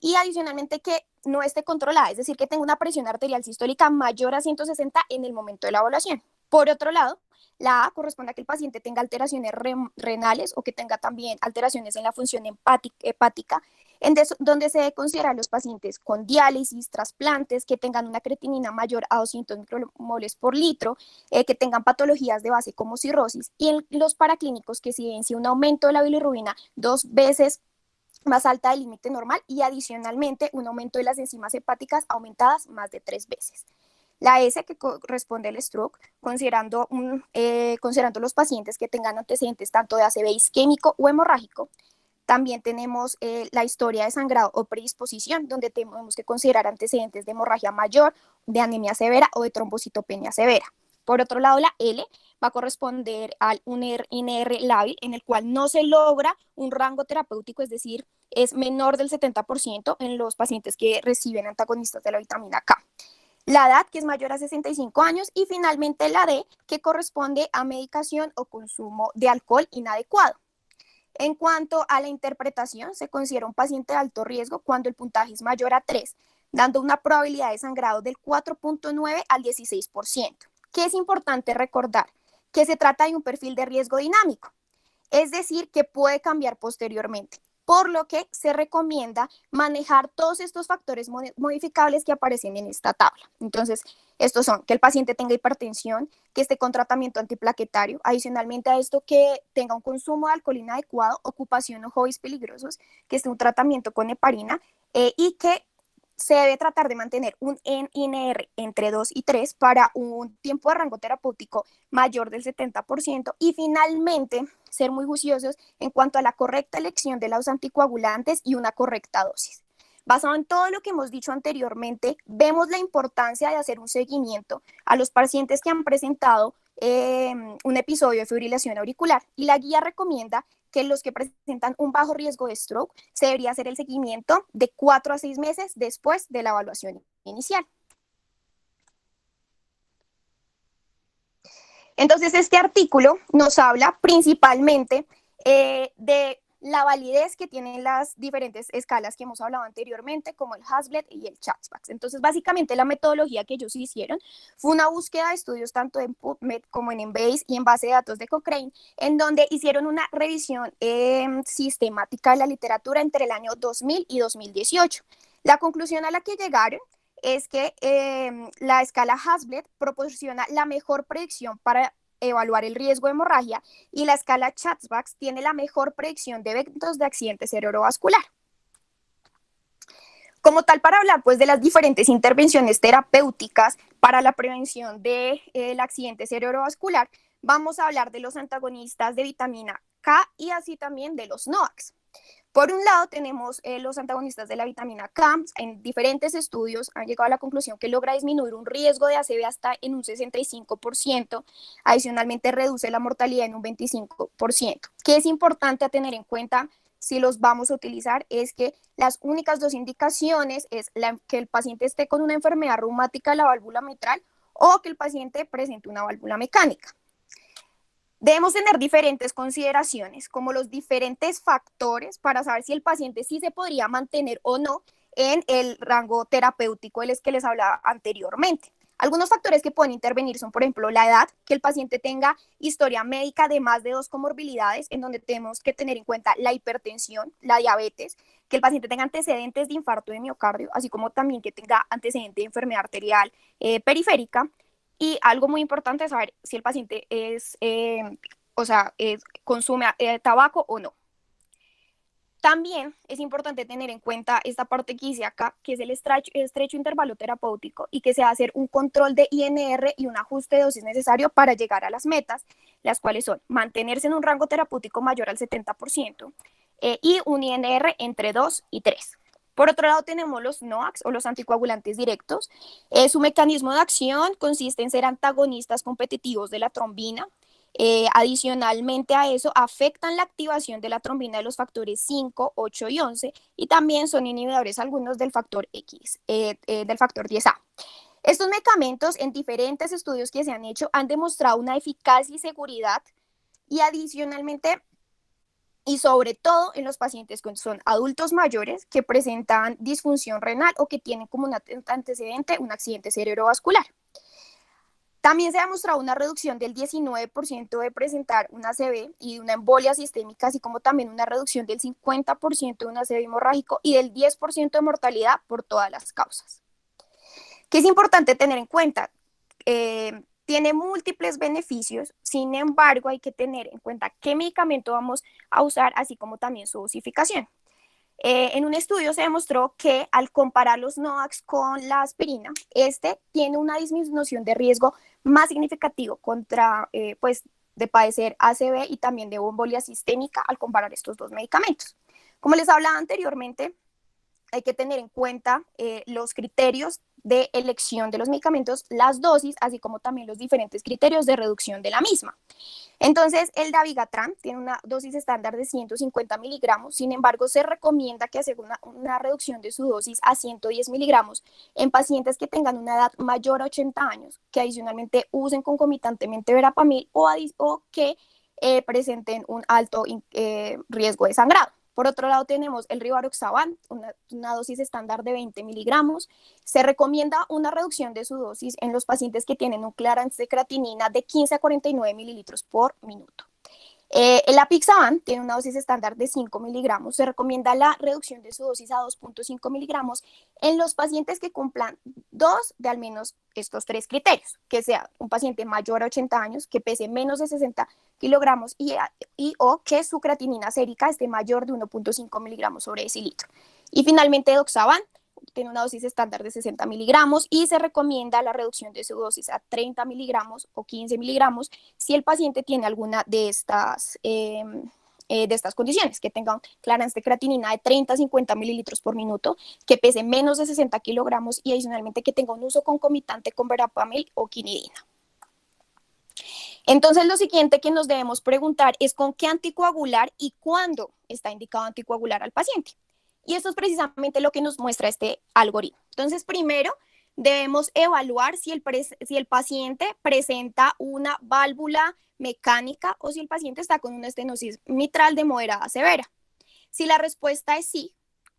y adicionalmente que no esté controlada, es decir, que tenga una presión arterial sistólica mayor a 160 en el momento de la evaluación. Por otro lado, la A corresponde a que el paciente tenga alteraciones renales o que tenga también alteraciones en la función hepática, donde se consideran los pacientes con diálisis, trasplantes, que tengan una creatinina mayor a 200 micromoles por litro, que tengan patologías de base como cirrosis, y en los paraclínicos que se evidencia un aumento de la bilirrubina 2 veces más alta del límite normal y adicionalmente un aumento de las enzimas hepáticas aumentadas más de 3 veces. La S, que corresponde al stroke, considerando los pacientes que tengan antecedentes tanto de ACV isquémico o hemorrágico. También tenemos la historia de sangrado o predisposición, donde tenemos que considerar antecedentes de hemorragia mayor, de anemia severa o de trombocitopenia severa. Por otro lado, la L va a corresponder al un INR lábil, en el cual no se logra un rango terapéutico, es decir, es menor del 70% en los pacientes que reciben antagonistas de la vitamina K. La edad, que es mayor a 65 años, y finalmente la D, que corresponde a medicación o consumo de alcohol inadecuado. En cuanto a la interpretación, se considera un paciente de alto riesgo cuando el puntaje es mayor a 3, dando una probabilidad de sangrado del 4.9 al 16%. ¿Qué es importante recordar? Que se trata de un perfil de riesgo dinámico, es decir, que puede cambiar posteriormente, por lo que se recomienda manejar todos estos factores modificables que aparecen en esta tabla. Entonces, estos son que el paciente tenga hipertensión, que esté con tratamiento antiplaquetario, adicionalmente a esto que tenga un consumo de alcohol inadecuado, ocupación o hobbies peligrosos, que esté un tratamiento con heparina y que se debe tratar de mantener un INR entre 2 y 3 para un tiempo de rango terapéutico mayor del 70% y finalmente ser muy juiciosos en cuanto a la correcta elección de los anticoagulantes y una correcta dosis. Basado en todo lo que hemos dicho anteriormente, vemos la importancia de hacer un seguimiento a los pacientes que han presentado un episodio de fibrilación auricular y la guía recomienda que los que presentan un bajo riesgo de stroke se debería hacer el seguimiento de 4 a 6 meses después de la evaluación inicial. Entonces, este artículo nos habla principalmente de la validez que tienen las diferentes escalas que hemos hablado anteriormente, como el Hazlitt y el Chapman. Entonces, básicamente la metodología que ellos hicieron fue una búsqueda de estudios tanto en PubMed como en Embase y en base de datos de Cochrane, en donde hicieron una revisión sistemática de la literatura entre el año 2000 y 2018. La conclusión a la que llegaron es que la escala Hazlitt proporciona la mejor predicción para evaluar el riesgo de hemorragia y la escala Chapman tiene la mejor predicción de eventos de accidente cerebrovascular. Como tal, para hablar pues de las diferentes intervenciones terapéuticas para la prevención del accidente cerebrovascular, vamos a hablar de los antagonistas de vitamina K y así también de los NOACs. Por un lado, tenemos los antagonistas de la vitamina K. En diferentes estudios han llegado a la conclusión que logra disminuir un riesgo de ACV hasta en un 65%. Adicionalmente, reduce la mortalidad en un 25%. ¿Qué es importante a tener en cuenta si los vamos a utilizar? Es que las únicas dos indicaciones es que el paciente esté con una enfermedad reumática de la válvula mitral o que el paciente presente una válvula mecánica. Debemos tener diferentes consideraciones, como los diferentes factores para saber si el paciente sí se podría mantener o no en el rango terapéutico del que les hablaba anteriormente. Algunos factores que pueden intervenir son, por ejemplo, la edad, que el paciente tenga historia médica de más de 2 comorbilidades, en donde tenemos que tener en cuenta la hipertensión, la diabetes, que el paciente tenga antecedentes de infarto de miocardio, así como también que tenga antecedente de enfermedad arterial periférica. Y algo muy importante es saber si el paciente consume tabaco o no. También es importante tener en cuenta esta parte que hice acá, que es el estrecho intervalo terapéutico y que se va a hacer un control de INR y un ajuste de dosis necesario para llegar a las metas, las cuales son mantenerse en un rango terapéutico mayor al 70% y un INR entre 2 y 3. Por otro lado, tenemos los NOACs o los anticoagulantes directos. Su mecanismo de acción consiste en ser antagonistas competitivos de la trombina. Adicionalmente a eso, afectan la activación de la trombina de los factores 5, 8 y 11 y también son inhibidores algunos del factor X, del factor 10A. Estos medicamentos en diferentes estudios que se han hecho han demostrado una eficacia y seguridad y adicionalmente y sobre todo en los pacientes que son adultos mayores que presentan disfunción renal o que tienen como un antecedente un accidente cerebrovascular. También se ha demostrado una reducción del 19% de presentar una ACV y una embolia sistémica, así como también una reducción del 50% de un ACV hemorrágico y del 10% de mortalidad por todas las causas. ¿Qué es importante tener en cuenta? Tiene múltiples beneficios, sin embargo hay que tener en cuenta qué medicamento vamos a usar, así como también su dosificación. En un estudio se demostró que al comparar los NOACs con la aspirina, tiene una disminución de riesgo más significativo de padecer ACV y también de embolia sistémica al comparar estos dos medicamentos. Como les hablaba anteriormente, hay que tener en cuenta los criterios de elección de los medicamentos, las dosis, así como también los diferentes criterios de reducción de la misma. Entonces, el dabigatran tiene una dosis estándar de 150 miligramos, sin embargo, se recomienda que haga una reducción de su dosis a 110 miligramos en pacientes que tengan una edad mayor a 80 años, que adicionalmente usen concomitantemente verapamil o que presenten un alto riesgo de sangrado. Por otro lado, tenemos el rivaroxaban, una dosis estándar de 20 miligramos. Se recomienda una reducción de su dosis en los pacientes que tienen un clearance de creatinina de 15 a 49 mililitros por minuto. El apixaban tiene una dosis estándar de 5 miligramos. Se recomienda la reducción de su dosis a 2.5 miligramos en los pacientes que cumplan dos de al menos estos tres criterios, que sea un paciente mayor a 80 años, que pese menos de 60 kilogramos o que su creatinina sérica esté mayor de 1.5 miligramos sobre decilitro. Y finalmente, doxaban tiene una dosis estándar de 60 miligramos y se recomienda la reducción de su dosis a 30 miligramos o 15 miligramos si el paciente tiene alguna de estas condiciones, que tenga un clearance de creatinina de 30 a 50 mililitros por minuto, que pese menos de 60 kilogramos y adicionalmente que tenga un uso concomitante con verapamil o quinidina. Entonces, lo siguiente que nos debemos preguntar es con qué anticoagular y cuándo está indicado anticoagular al paciente. Y esto es precisamente lo que nos muestra este algoritmo. Entonces, primero debemos evaluar si el paciente presenta una válvula mecánica o si el paciente está con una estenosis mitral de moderada a severa. Si la respuesta es sí,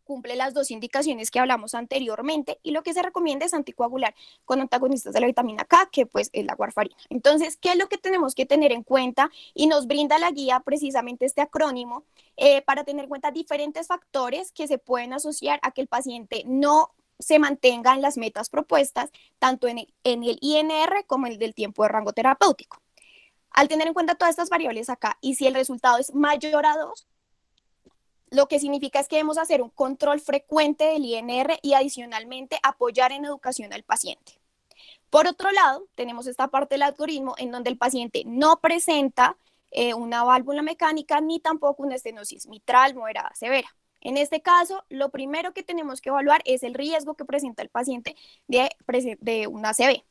cumple las dos indicaciones que hablamos anteriormente y lo que se recomienda es anticoagular con antagonistas de la vitamina K, que pues es la warfarina. Entonces, ¿qué es lo que tenemos que tener en cuenta? Y nos brinda la guía precisamente este acrónimo para tener en cuenta diferentes factores que se pueden asociar a que el paciente no se mantenga en las metas propuestas, tanto en el INR como en el del tiempo de rango terapéutico. Al tener en cuenta todas estas variables acá, y si el resultado es mayor a 2, lo que significa es que debemos hacer un control frecuente del INR y adicionalmente apoyar en educación al paciente. Por otro lado, tenemos esta parte del algoritmo en donde el paciente no presenta una válvula mecánica ni tampoco una estenosis mitral moderada severa. En este caso, lo primero que tenemos que evaluar es el riesgo que presenta el paciente de una ACV.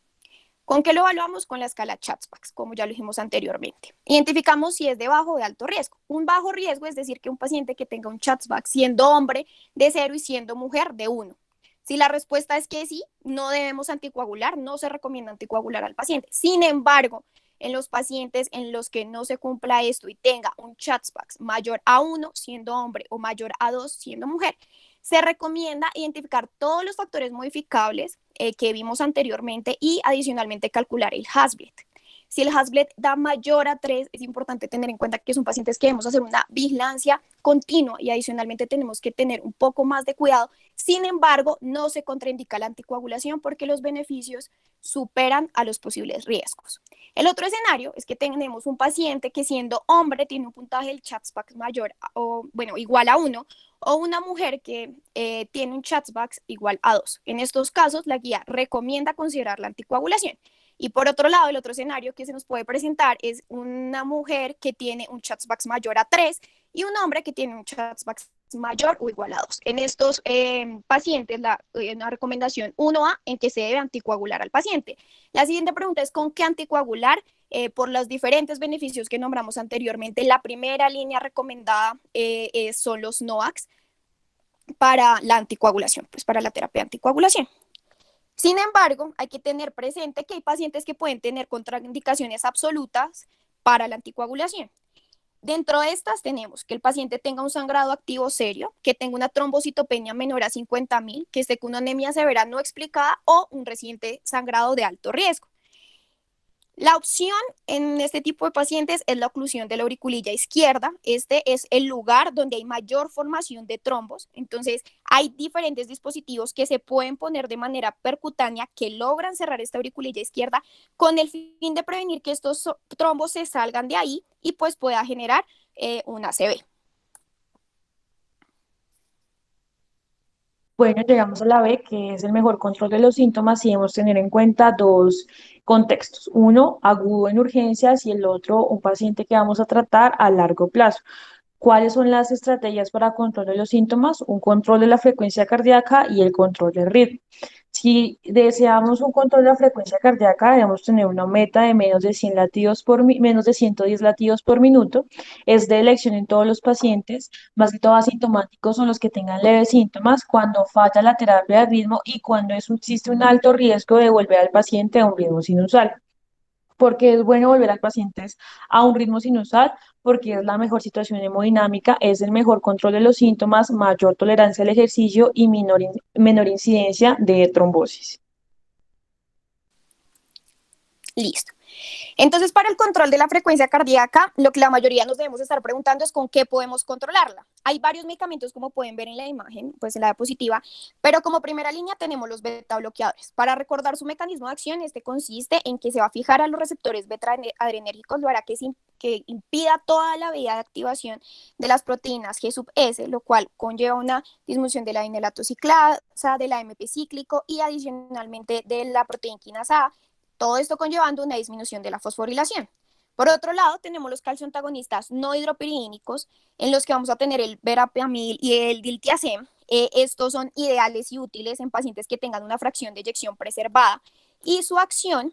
¿Con qué lo evaluamos? Con la escala Shattuck, como ya lo dijimos anteriormente. Identificamos si es de bajo o de alto riesgo. Un bajo riesgo es decir que un paciente que tenga un Shattuck siendo hombre de 0 y siendo mujer de 1. Si la respuesta es que sí, no debemos anticoagular, no se recomienda anticoagular al paciente. Sin embargo, en los pacientes en los que no se cumpla esto y tenga un Shattuck mayor a 1 siendo hombre o mayor a 2 siendo mujer, se recomienda identificar todos los factores modificables que vimos anteriormente y adicionalmente calcular el Hasblet. Si el Hasblet da mayor a 3, es importante tener en cuenta que son pacientes que debemos hacer una vigilancia continua y adicionalmente tenemos que tener un poco más de cuidado. Sin embargo, no se contraindica la anticoagulación porque los beneficios superan a los posibles riesgos. El otro escenario es que tenemos un paciente que siendo hombre tiene un puntaje del Shattuck mayor o, bueno, igual a 1, o una mujer que tiene un Shattuck igual a 2. En estos casos, la guía recomienda considerar la anticoagulación. Y por otro lado, el otro escenario que se nos puede presentar es una mujer que tiene un Shattuck mayor a 3 y un hombre que tiene un Shattuck mayor o igual a 2. En estos pacientes, una recomendación 1A en que se debe anticoagular al paciente. La siguiente pregunta es ¿con qué anticoagular? Por los diferentes beneficios que nombramos anteriormente, la primera línea recomendada son los NOACs para la anticoagulación, pues para la terapia de anticoagulación. Sin embargo, hay que tener presente que hay pacientes que pueden tener contraindicaciones absolutas para la anticoagulación. Dentro de estas tenemos que el paciente tenga un sangrado activo serio, que tenga una trombocitopenia menor a 50.000, que esté con una anemia severa no explicada o un reciente sangrado de alto riesgo. La opción en este tipo de pacientes es la oclusión de la auriculilla izquierda. Este es el lugar donde hay mayor formación de trombos. Entonces, hay diferentes dispositivos que se pueden poner de manera percutánea que logran cerrar esta auriculilla izquierda con el fin de prevenir que estos trombos se salgan de ahí y pues pueda generar una ACV. Bueno, llegamos a la B, que es el mejor control de los síntomas y debemos tener en cuenta dos contextos. Uno, agudo en urgencias y el otro, un paciente que vamos a tratar a largo plazo. ¿Cuáles son las estrategias para control de los síntomas? Un control de la frecuencia cardíaca y el control del ritmo. Si deseamos un control de la frecuencia cardíaca, debemos tener una meta de menos de 100 latidos menos de 110 latidos por minuto. Es de elección en todos los pacientes, más que todo asintomáticos son los que tengan leves síntomas, cuando falla la terapia de ritmo y cuando existe un alto riesgo de volver al paciente a un ritmo sinusal. Porque es bueno volver al paciente a un ritmo sinusal, porque es la mejor situación hemodinámica, es el mejor control de los síntomas, mayor tolerancia al ejercicio y menor incidencia de trombosis. Listo. Entonces, para el control de la frecuencia cardíaca, lo que la mayoría nos debemos estar preguntando es con qué podemos controlarla. Hay varios medicamentos, como pueden ver en la imagen, pues en la diapositiva, pero como primera línea tenemos los beta bloqueadores. Para recordar su mecanismo de acción, este consiste en que se va a fijar a los receptores beta adrenérgicos, lo hará que impida toda la vía de activación de las proteínas G sub S, lo cual conlleva una disminución de la dinelatociclasa, de la AMP cíclico y adicionalmente de la proteína quinasa A, todo esto conllevando una disminución de la fosforilación. Por otro lado, tenemos los calcioantagonistas no hidropiridínicos, en los que vamos a tener el verapamil y el diltiazem. Estos son ideales y útiles en pacientes que tengan una fracción de eyección preservada y su acción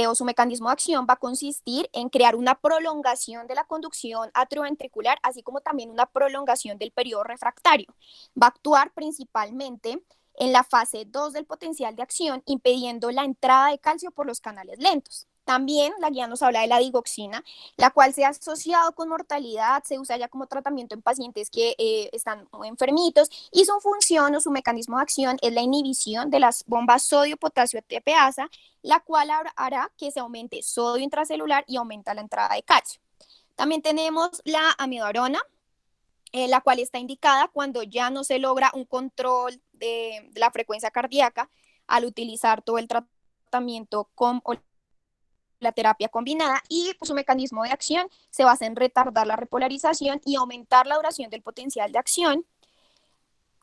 o su mecanismo de acción va a consistir en crear una prolongación de la conducción atrioventricular, así como también una prolongación del periodo refractario. Va a actuar principalmente en la fase 2 del potencial de acción, impidiendo la entrada de calcio por los canales lentos. También la guía nos habla de la digoxina, la cual se ha asociado con mortalidad, se usa ya como tratamiento en pacientes que están enfermitos y su función o su mecanismo de acción es la inhibición de las bombas sodio-potasio ATPasa, la cual hará que se aumente sodio intracelular y aumenta la entrada de calcio. También tenemos la amidarona, la cual está indicada cuando ya no se logra un control de la frecuencia cardíaca al utilizar todo el tratamiento con la terapia combinada y pues, su mecanismo de acción se basa en retardar la repolarización y aumentar la duración del potencial de acción,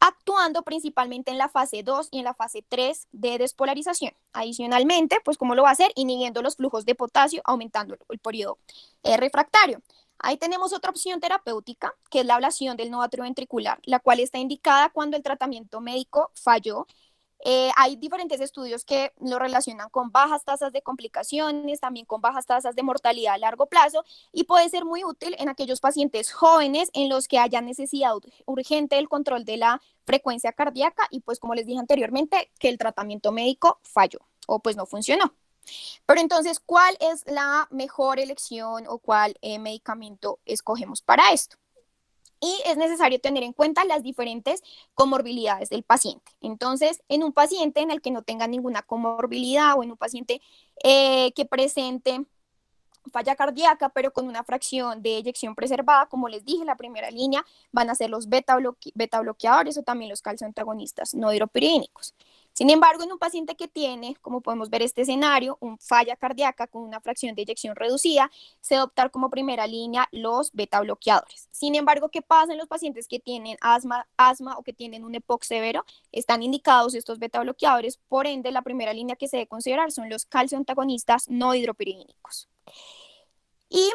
actuando principalmente en la fase 2 y en la fase 3 de despolarización. Adicionalmente, pues ¿cómo lo va a hacer? Inhibiendo los flujos de potasio, aumentando el periodo refractario. Ahí tenemos otra opción terapéutica, que es la ablación del nodo atrioventricular, la cual está indicada cuando el tratamiento médico falló. Hay diferentes estudios que lo relacionan con bajas tasas de complicaciones, también con bajas tasas de mortalidad a largo plazo, y puede ser muy útil en aquellos pacientes jóvenes en los que haya necesidad urgente del control de la frecuencia cardíaca y pues como les dije anteriormente, que el tratamiento médico falló o pues no funcionó. Pero entonces, ¿cuál es la mejor elección o cuál medicamento escogemos para esto? Y es necesario tener en cuenta las diferentes comorbilidades del paciente. Entonces, en un paciente en el que no tenga ninguna comorbilidad o en un paciente que presente falla cardíaca, pero con una fracción de eyección preservada, como les dije, la primera línea van a ser los beta bloqueadores o también los calcioantagonistas no hidropiridínicos. Sin embargo, en un paciente que tiene, como podemos ver este escenario, un falla cardíaca con una fracción de eyección reducida, se debe optar como primera línea los beta bloqueadores. Sin embargo, ¿qué pasa en los pacientes que tienen asma o que tienen un EPOC severo? Están indicados estos beta bloqueadores, por ende, la primera línea que se debe considerar son los calcioantagonistas no hidropiridínicos. Y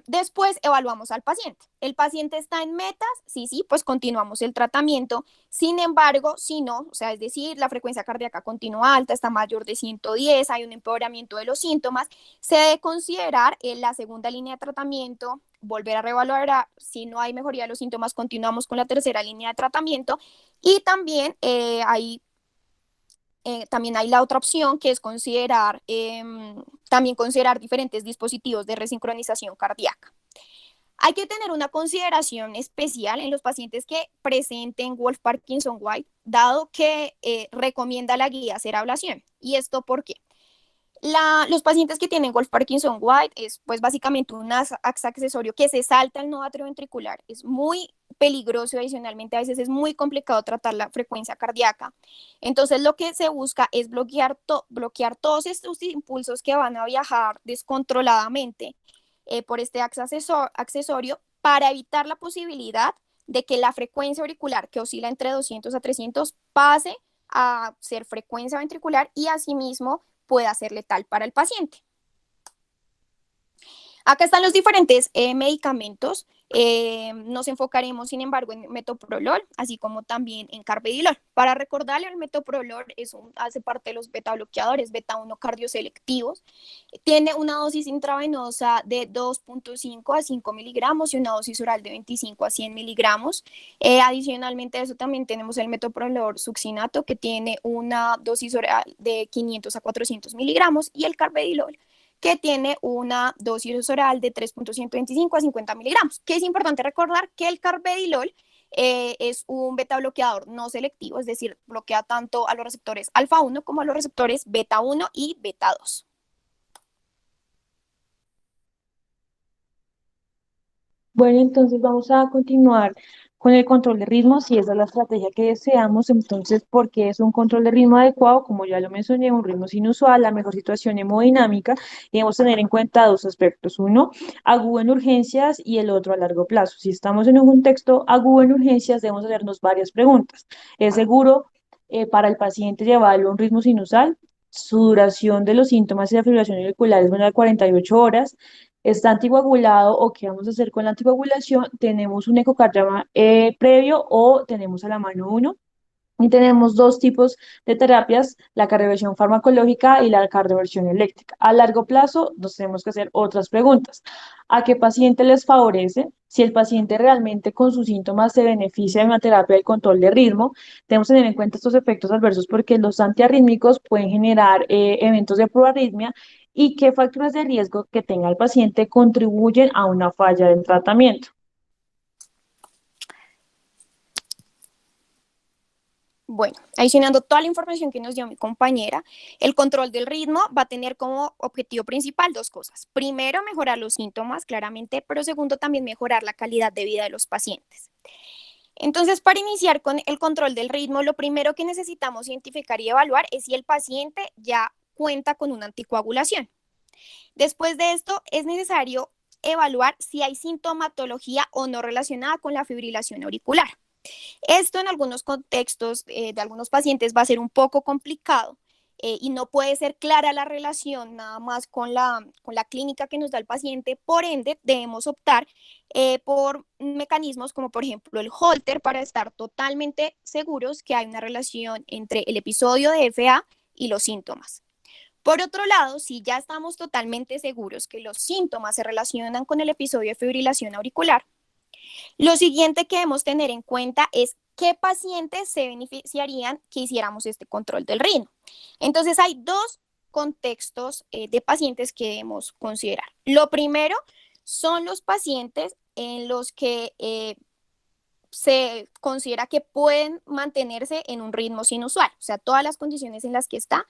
después evaluamos al paciente. ¿El paciente está en metas? Sí, pues continuamos el tratamiento. Sin embargo, si no, o sea, es decir, la frecuencia cardíaca continúa alta, está mayor de 110, hay un empeoramiento de los síntomas, se debe considerar en la segunda línea de tratamiento, volver a reevaluar, si no hay mejoría de los síntomas, continuamos con la tercera línea de tratamiento y también también hay la otra opción que es también considerar diferentes dispositivos de resincronización cardíaca. Hay que tener una consideración especial en los pacientes que presenten Wolff-Parkinson-White, dado que recomienda la guía hacer ablación. ¿Y esto por qué? Los pacientes que tienen Wolff-Parkinson-White es pues básicamente un accesorio que se salta el nodo atrioventricular. Es muy peligroso, adicionalmente a veces es muy complicado tratar la frecuencia cardíaca. Entonces lo que se busca es bloquear todos estos impulsos que van a viajar descontroladamente por este accesorio para evitar la posibilidad de que la frecuencia auricular que oscila entre 200 a 300 pase a ser frecuencia ventricular y asimismo pueda ser letal para el paciente. Acá están los diferentes medicamentos. Nos enfocaremos, sin embargo, en metoprolol, así como también en carvedilol. Para recordarle, el metoprolol hace parte de los beta bloqueadores, beta 1 cardioselectivos. Tiene una dosis intravenosa de 2.5 a 5 miligramos y una dosis oral de 25 a 100 miligramos. Adicionalmente a eso también tenemos el metoprolol succinato, que tiene una dosis oral de 500 a 400 miligramos, y el carvedilol, que tiene una dosis oral de 3.125 a 50 miligramos. Que es importante recordar que el carvedilol es un beta bloqueador no selectivo, es decir, bloquea tanto a los receptores alfa 1 como a los receptores beta 1 y beta 2. Bueno, entonces vamos a continuar con el control de ritmo, si esa es la estrategia que deseamos. Entonces, ¿por qué es un control de ritmo adecuado? Como ya lo mencioné, un ritmo sinusual, la mejor situación hemodinámica, y debemos tener en cuenta dos aspectos: uno, agudo en urgencias, y el otro a largo plazo. Si estamos en un contexto agudo en urgencias, debemos hacernos varias preguntas. ¿Es seguro para el paciente llevarlo a un ritmo sinusal? Su duración de los síntomas y la fibrilación auricular es menor de 48 horas. ¿Está anticoagulado o qué vamos a hacer con la anticoagulación? ¿Tenemos un ecocardiograma previo o tenemos a la mano uno? Y tenemos dos tipos de terapias: la cardioversión farmacológica y la cardioversión eléctrica. A largo plazo nos tenemos que hacer otras preguntas. ¿A qué paciente les favorece? Si el paciente realmente con sus síntomas se beneficia de una terapia del control de ritmo, tenemos que tener en cuenta estos efectos adversos, porque los antiarrítmicos pueden generar eventos de proarritmia, y qué factores de riesgo que tenga el paciente contribuyen a una falla del tratamiento. Bueno, adicionando toda la información que nos dio mi compañera, el control del ritmo va a tener como objetivo principal dos cosas. Primero, mejorar los síntomas, claramente, pero segundo, también mejorar la calidad de vida de los pacientes. Entonces, para iniciar con el control del ritmo, lo primero que necesitamos identificar y evaluar es si el paciente ya cuenta con una anticoagulación. Después de esto, es necesario evaluar si hay sintomatología o no relacionada con la fibrilación auricular. Esto en algunos contextos de algunos pacientes va a ser un poco complicado, y no puede ser clara la relación nada más con la clínica que nos da el paciente. Por ende, debemos optar por mecanismos como por ejemplo el Holter para estar totalmente seguros que hay una relación entre el episodio de FA y los síntomas. Por otro lado, si ya estamos totalmente seguros que los síntomas se relacionan con el episodio de fibrilación auricular, lo siguiente que debemos tener en cuenta es qué pacientes se beneficiarían que hiciéramos este control del ritmo. Entonces, hay dos contextos de pacientes que debemos considerar. Lo primero son los pacientes en los que se considera que pueden mantenerse en un ritmo sinusal, o sea, todas las condiciones en las que está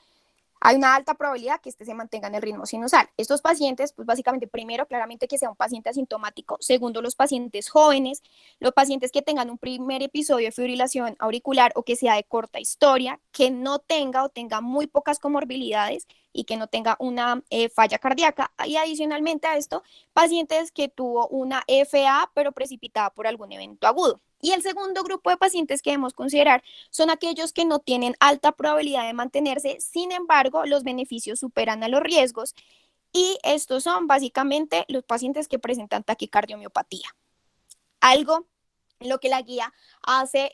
hay una alta probabilidad que se mantenga en el ritmo sinusal. Estos pacientes, pues básicamente, primero, claramente que sea un paciente asintomático. Segundo, los pacientes jóvenes, los pacientes que tengan un primer episodio de fibrilación auricular o que sea de corta historia, que no tenga o tenga muy pocas comorbilidades y que no tenga una falla cardíaca. Y adicionalmente a esto, pacientes que tuvo una FA pero precipitada por algún evento agudo. Y el segundo grupo de pacientes que debemos considerar son aquellos que no tienen alta probabilidad de mantenerse, sin embargo, los beneficios superan a los riesgos y estos son básicamente los pacientes que presentan taquicardiomiopatía. Algo en lo que la guía hace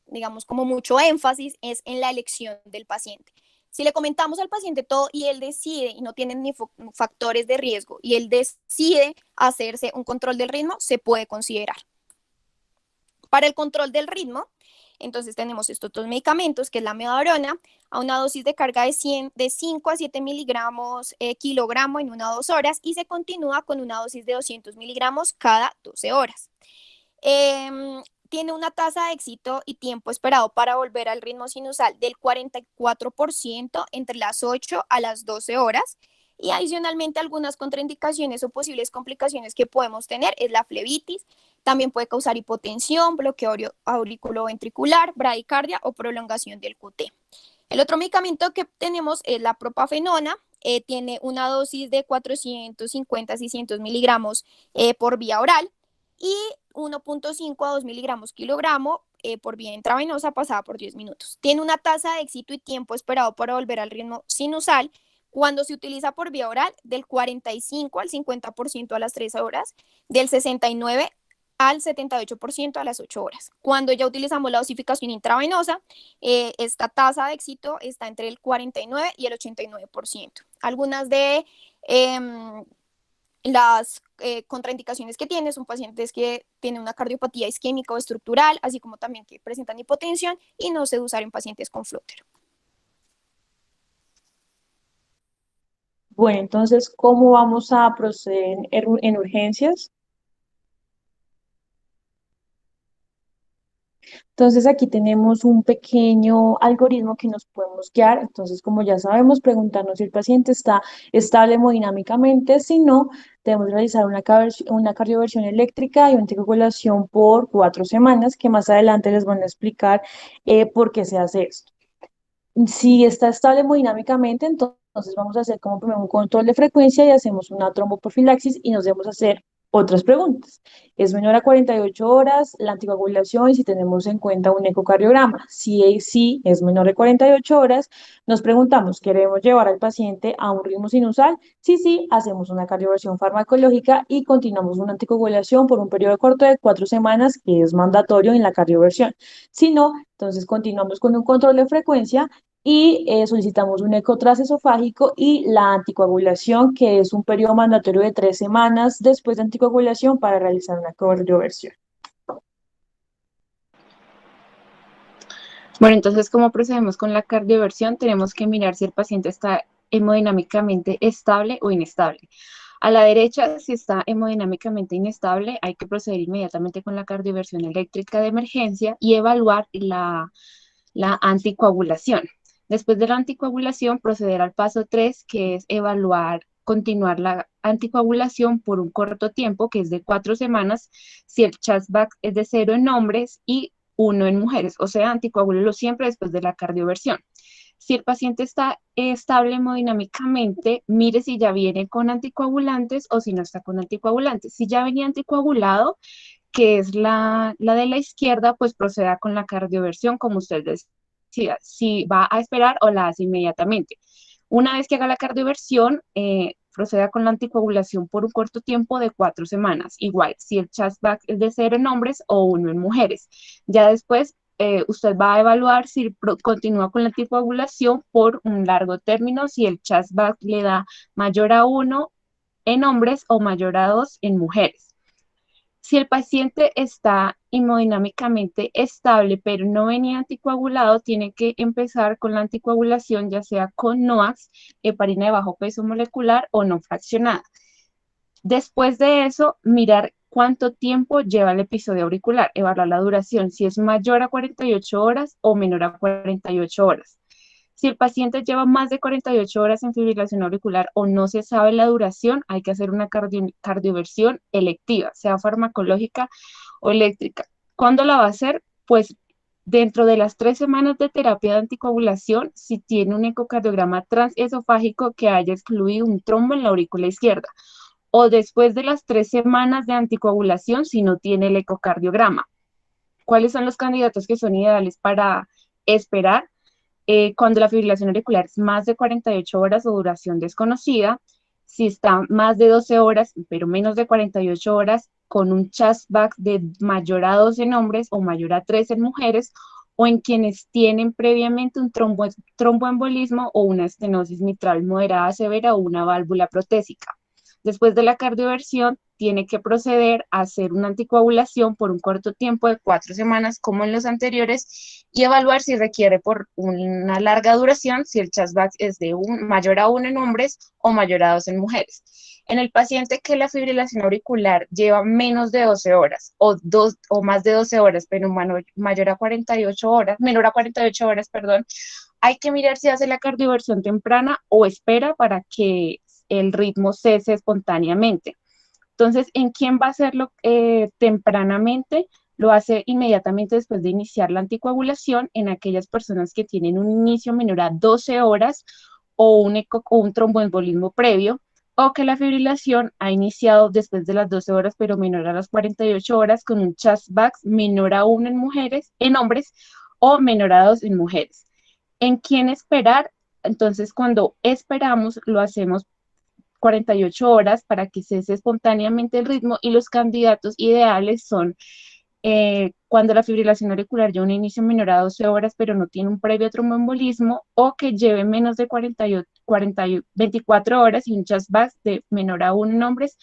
digamos, como mucho énfasis es en la elección del paciente. Si le comentamos al paciente todo y él decide, y no tiene ni factores de riesgo, y él decide hacerse un control del ritmo, se puede considerar. Para el control del ritmo, entonces tenemos estos dos medicamentos, que es la amiodarona, a una dosis de carga de 5 a 7 miligramos kilogramo en 1 a 2 horas y se continúa con una dosis de 200 miligramos cada 12 horas. Tiene una tasa de éxito y tiempo esperado para volver al ritmo sinusal del 44% entre las 8 a las 12 horas. Y adicionalmente algunas contraindicaciones o posibles complicaciones que podemos tener es la flebitis, también puede causar hipotensión, bloqueo auriculoventricular, bradicardia o prolongación del QT. El otro medicamento que tenemos es la propafenona, tiene una dosis de 450 a 600 miligramos por vía oral y 1.5 a 2 miligramos kilogramo por vía intravenosa pasada por 10 minutos. Tiene una tasa de éxito y tiempo esperado para volver al ritmo sinusal cuando se utiliza por vía oral del 45 al 50% a las 3 horas, del 69 al 78% a las 8 horas. Cuando ya utilizamos la dosificación intravenosa, esta tasa de éxito está entre el 49 y el 89%. Algunas de las contraindicaciones que tiene son pacientes que tienen una cardiopatía isquémica o estructural, así como también que presentan hipotensión y no se debe usar en pacientes con flúter. Bueno, entonces, ¿cómo vamos a proceder en urgencias? Entonces, aquí tenemos un pequeño algoritmo que nos podemos guiar. Entonces, como ya sabemos, preguntarnos si el paciente está estable hemodinámicamente. Si no, debemos realizar una cardioversión eléctrica y una anticoagulación por 4 semanas, que más adelante les van a explicar por qué se hace esto. Si está estable hemodinámicamente, entonces vamos a hacer como primero un control de frecuencia y hacemos una tromboprofilaxis y nos debemos hacer otras preguntas. ¿Es menor a 48 horas la anticoagulación y si tenemos en cuenta un ecocardiograma? Si es menor de 48 horas, nos preguntamos, ¿queremos llevar al paciente a un ritmo sinusal? Si sí, hacemos una cardioversión farmacológica y continuamos una anticoagulación por un periodo corto de 4 semanas, que es mandatorio en la cardioversión. Si no, entonces continuamos con un control de frecuencia y solicitamos un eco transesofágico y la anticoagulación, que es un periodo mandatorio de 3 semanas después de anticoagulación para realizar una cardioversión. Bueno, entonces, ¿cómo procedemos con la cardioversión? Tenemos que mirar si el paciente está hemodinámicamente estable o inestable. A la derecha, si está hemodinámicamente inestable, hay que proceder inmediatamente con la cardioversión eléctrica de emergencia y evaluar la anticoagulación. Después de la anticoagulación, proceder al paso 3, que es continuar la anticoagulación por un corto tiempo, que es de 4 semanas, si el CHA2-VASc es de 0 en hombres y 1 en mujeres, o sea, anticoagúlelo siempre después de la cardioversión. Si el paciente está estable hemodinámicamente, mire si ya viene con anticoagulantes o si no está con anticoagulantes. Si ya venía anticoagulado, que es la de la izquierda, pues proceda con la cardioversión como ustedes decida si va a esperar o la hace inmediatamente. Una vez que haga la cardioversión, proceda con la anticoagulación por un corto tiempo de 4 semanas, igual si el Chast-Back es de 0 en hombres o 1 en mujeres. Ya después usted va a evaluar si continúa con la anticoagulación por un largo término, si el Chast-Back le da mayor a 1 en hombres o mayor a 2 en mujeres. Si el paciente está hemodinámicamente estable, pero no venía anticoagulado, tiene que empezar con la anticoagulación, ya sea con NOACs, heparina de bajo peso molecular o no fraccionada. Después de eso, mirar cuánto tiempo lleva el episodio auricular, evaluar la duración, si es mayor a 48 horas o menor a 48 horas. Si el paciente lleva más de 48 horas en fibrilación auricular o no se sabe la duración, hay que hacer una cardioversión electiva, sea farmacológica o eléctrica. ¿Cuándo la va a hacer? Pues dentro de las 3 semanas de terapia de anticoagulación, si tiene un ecocardiograma transesofágico que haya excluido un trombo en la aurícula izquierda, o después de las 3 semanas de anticoagulación si no tiene el ecocardiograma. ¿Cuáles son los candidatos que son ideales para esperar? Cuando la fibrilación auricular es más de 48 horas o duración desconocida, si está más de 12 horas, pero menos de 48 horas, con un Chast-Back de mayor a 2 en hombres o mayor a 3 en mujeres, o en quienes tienen previamente un tromboembolismo o una estenosis mitral moderada severa o una válvula protésica. Después de la cardioversión, tiene que proceder a hacer una anticoagulación por un corto tiempo de 4 semanas, como en los anteriores, y evaluar si requiere por una larga duración, si el Chast-Back es de mayor a 1 en hombres o mayor a 2 en mujeres. En el paciente que la fibrilación auricular lleva menos de 12 horas o más de 12 horas, pero mayor a 48 horas, menor a 48 horas, perdón, hay que mirar si hace la cardioversión temprana o espera para que el ritmo cese espontáneamente. Entonces, ¿en quién va a hacerlo tempranamente? Lo hace inmediatamente después de iniciar la anticoagulación en aquellas personas que tienen un inicio menor a 12 horas o un tromboembolismo previo, o que la fibrilación ha iniciado después de las 12 horas, pero menor a las 48 horas, con un Chast-Back menor a 1 en hombres, o menor a 2 en mujeres. ¿En quién esperar? Entonces, cuando esperamos, lo hacemos 48 horas para que cese espontáneamente el ritmo, y los candidatos ideales son cuando la fibrilación auricular lleva un inicio menor a 12 horas pero no tiene un previo tromboembolismo, o que lleve menos de 24 horas y un Chast-Back de menor a 1 en hombres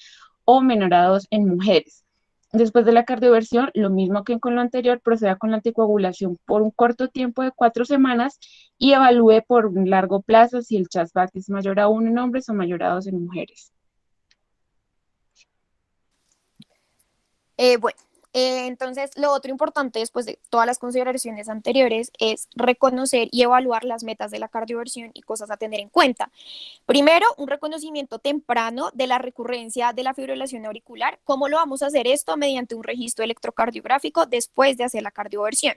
o menor a 2 en mujeres. Después de la cardioversión, lo mismo que con lo anterior, proceda con la anticoagulación por un corto tiempo de 4 semanas y evalúe por un largo plazo si el Chast-Back es mayor a 1 en hombres o mayor a 2 en mujeres. Bueno, entonces lo otro importante después de todas las consideraciones anteriores es reconocer y evaluar las metas de la cardioversión y cosas a tener en cuenta. Primero, un reconocimiento temprano de la recurrencia de la fibrilación auricular. ¿Cómo lo vamos a hacer esto? Mediante un registro electrocardiográfico después de hacer la cardioversión.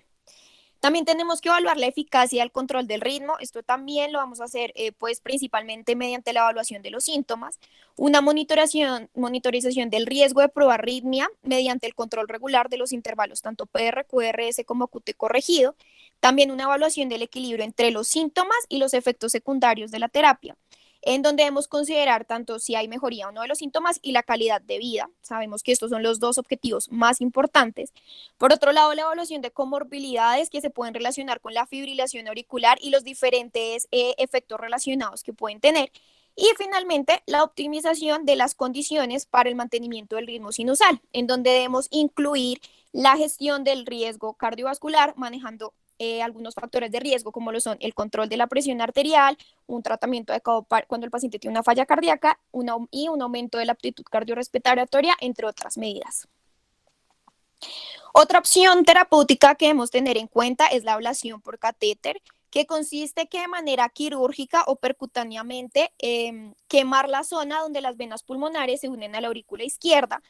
También tenemos que evaluar la eficacia del control del ritmo. Esto también lo vamos a hacer pues principalmente mediante la evaluación de los síntomas, una monitorización del riesgo de proarritmia mediante el control regular de los intervalos tanto PR, QRS como QT corregido, también una evaluación del equilibrio entre los síntomas y los efectos secundarios de la terapia, en donde debemos considerar tanto si hay mejoría o no de los síntomas y la calidad de vida. Sabemos que estos son los dos objetivos más importantes. Por otro lado, la evaluación de comorbilidades que se pueden relacionar con la fibrilación auricular y los diferentes efectos relacionados que pueden tener. Y finalmente, la optimización de las condiciones para el mantenimiento del ritmo sinusal, en donde debemos incluir la gestión del riesgo cardiovascular, manejando algunos factores de riesgo, como lo son el control de la presión arterial, un tratamiento adecuado cuando el paciente tiene una falla cardíaca y un aumento de la aptitud cardiorrespiratoria, entre otras medidas. Otra opción terapéutica que debemos tener en cuenta es la ablación por catéter, que consiste que de manera quirúrgica o percutáneamente quemar la zona donde las venas pulmonares se unen a la aurícula izquierda.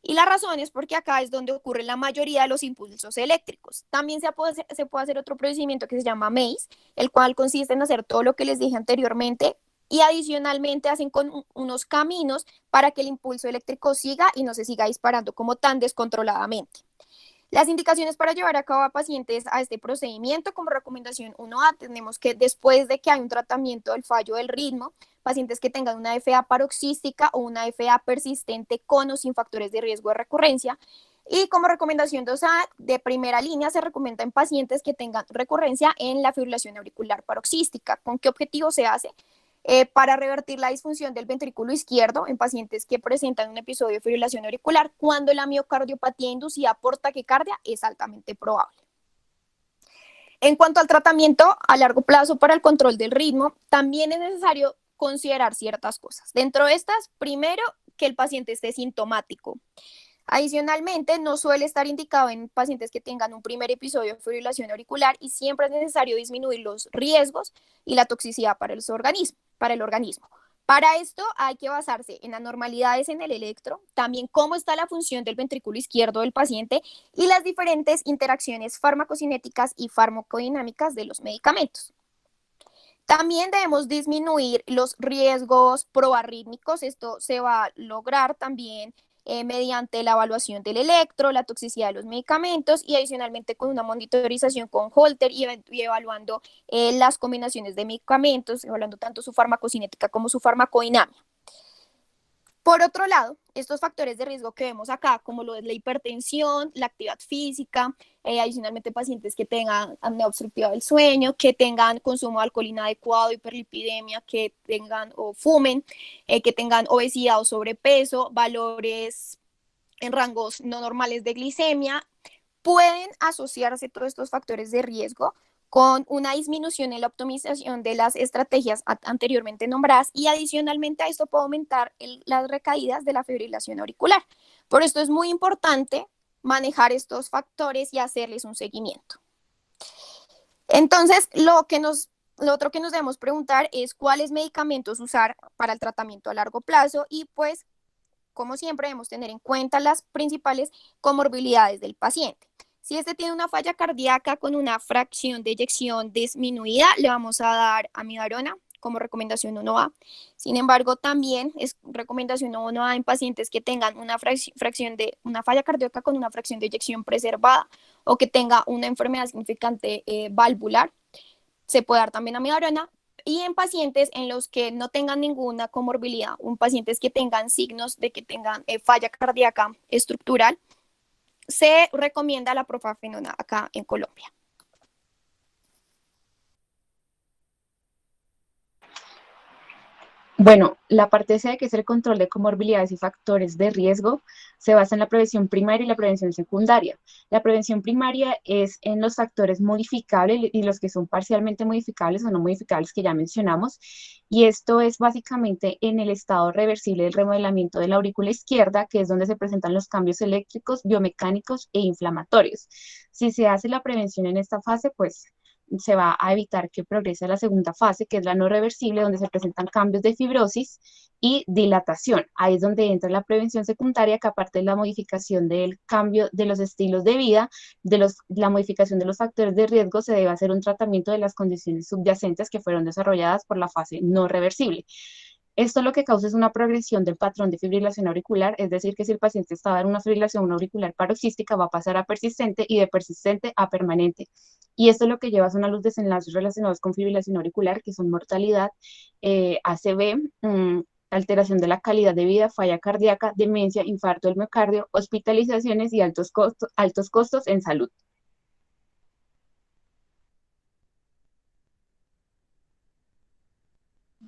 Y la razón es porque acá es donde ocurre la mayoría de los impulsos eléctricos. También se puede hacer otro procedimiento que se llama MACE, el cual consiste en hacer todo lo que les dije anteriormente, y adicionalmente hacen con unos caminos para que el impulso eléctrico siga y no se siga disparando como tan descontroladamente. Las indicaciones para llevar a cabo a pacientes a este procedimiento, como recomendación 1A, tenemos que después de que hay un tratamiento del fallo del ritmo, pacientes que tengan una FA paroxística o una FA persistente con o sin factores de riesgo de recurrencia. Y como recomendación 2A, de primera línea, se recomienda en pacientes que tengan recurrencia en la fibrilación auricular paroxística. ¿Con qué objetivo se hace? Para revertir la disfunción del ventrículo izquierdo en pacientes que presentan un episodio de fibrilación auricular cuando la miocardiopatía inducida por taquicardia es altamente probable. En cuanto al tratamiento a largo plazo para el control del ritmo, también es necesario considerar ciertas cosas. Dentro de estas, primero, que el paciente esté sintomático. Adicionalmente, no suele estar indicado en pacientes que tengan un primer episodio de fibrilación auricular y siempre es necesario disminuir los riesgos y la toxicidad para el organismo. Para esto hay que basarse en anormalidades en el electro, también cómo está la función del ventrículo izquierdo del paciente y las diferentes interacciones farmacocinéticas y farmacodinámicas de los medicamentos. También debemos disminuir los riesgos proarrítmicos. Esto se va a lograr también mediante la evaluación del electro, la toxicidad de los medicamentos y adicionalmente con una monitorización con Holter y evaluando las combinaciones de medicamentos, evaluando tanto su farmacocinética como su farmacodinamia. Por otro lado, estos factores de riesgo que vemos acá, como lo es la hipertensión, la actividad física, adicionalmente pacientes que tengan apnea obstructiva del sueño, que tengan consumo de alcohol inadecuado, hiperlipidemia, que tengan o fumen, que tengan obesidad o sobrepeso, valores en rangos no normales de glicemia, pueden asociarse todos estos factores de riesgo con una disminución en la optimización de las estrategias anteriormente nombradas y adicionalmente a esto puede aumentar las recaídas de la fibrilación auricular. Por esto es muy importante manejar estos factores y hacerles un seguimiento. Entonces, lo otro que nos debemos preguntar es cuáles medicamentos usar para el tratamiento a largo plazo y pues, como siempre, debemos tener en cuenta las principales comorbilidades del paciente. Si este tiene una falla cardíaca con una fracción de eyección disminuida, le vamos a dar amiodarona como recomendación 1A. Sin embargo, también es recomendación 1A en pacientes que tengan una falla cardíaca con una fracción de eyección preservada o que tenga una enfermedad significante valvular. Se puede dar también amiodarona. Y en pacientes en los que no tengan ninguna comorbilidad, pacientes que tengan signos de que tengan falla cardíaca estructural, se recomienda la profafenona acá en Colombia. Bueno, la parte C, que es el control de comorbilidades y factores de riesgo, se basa en la prevención primaria y la prevención secundaria. La prevención primaria es en los factores modificables y los que son parcialmente modificables o no modificables que ya mencionamos, y esto es básicamente en el estado reversible del remodelamiento de la aurícula izquierda, que es donde se presentan los cambios eléctricos, biomecánicos e inflamatorios. Si se hace la prevención en esta fase, pues se va a evitar que progrese a la segunda fase, que es la no reversible, donde se presentan cambios de fibrosis y dilatación. Ahí es donde entra la prevención secundaria, que aparte de la modificación del cambio de los estilos de vida, la modificación de los factores de riesgo, se debe hacer un tratamiento de las condiciones subyacentes que fueron desarrolladas por la fase no reversible. Esto lo que causa es una progresión del patrón de fibrilación auricular, es decir, que si el paciente estaba en una fibrilación auricular paroxística, va a pasar a persistente y de persistente a permanente. Y esto lo que lleva son a los desenlaces relacionados con fibrilación auricular, que son mortalidad, ACV, alteración de la calidad de vida, falla cardíaca, demencia, infarto del miocardio, hospitalizaciones y altos costos en salud.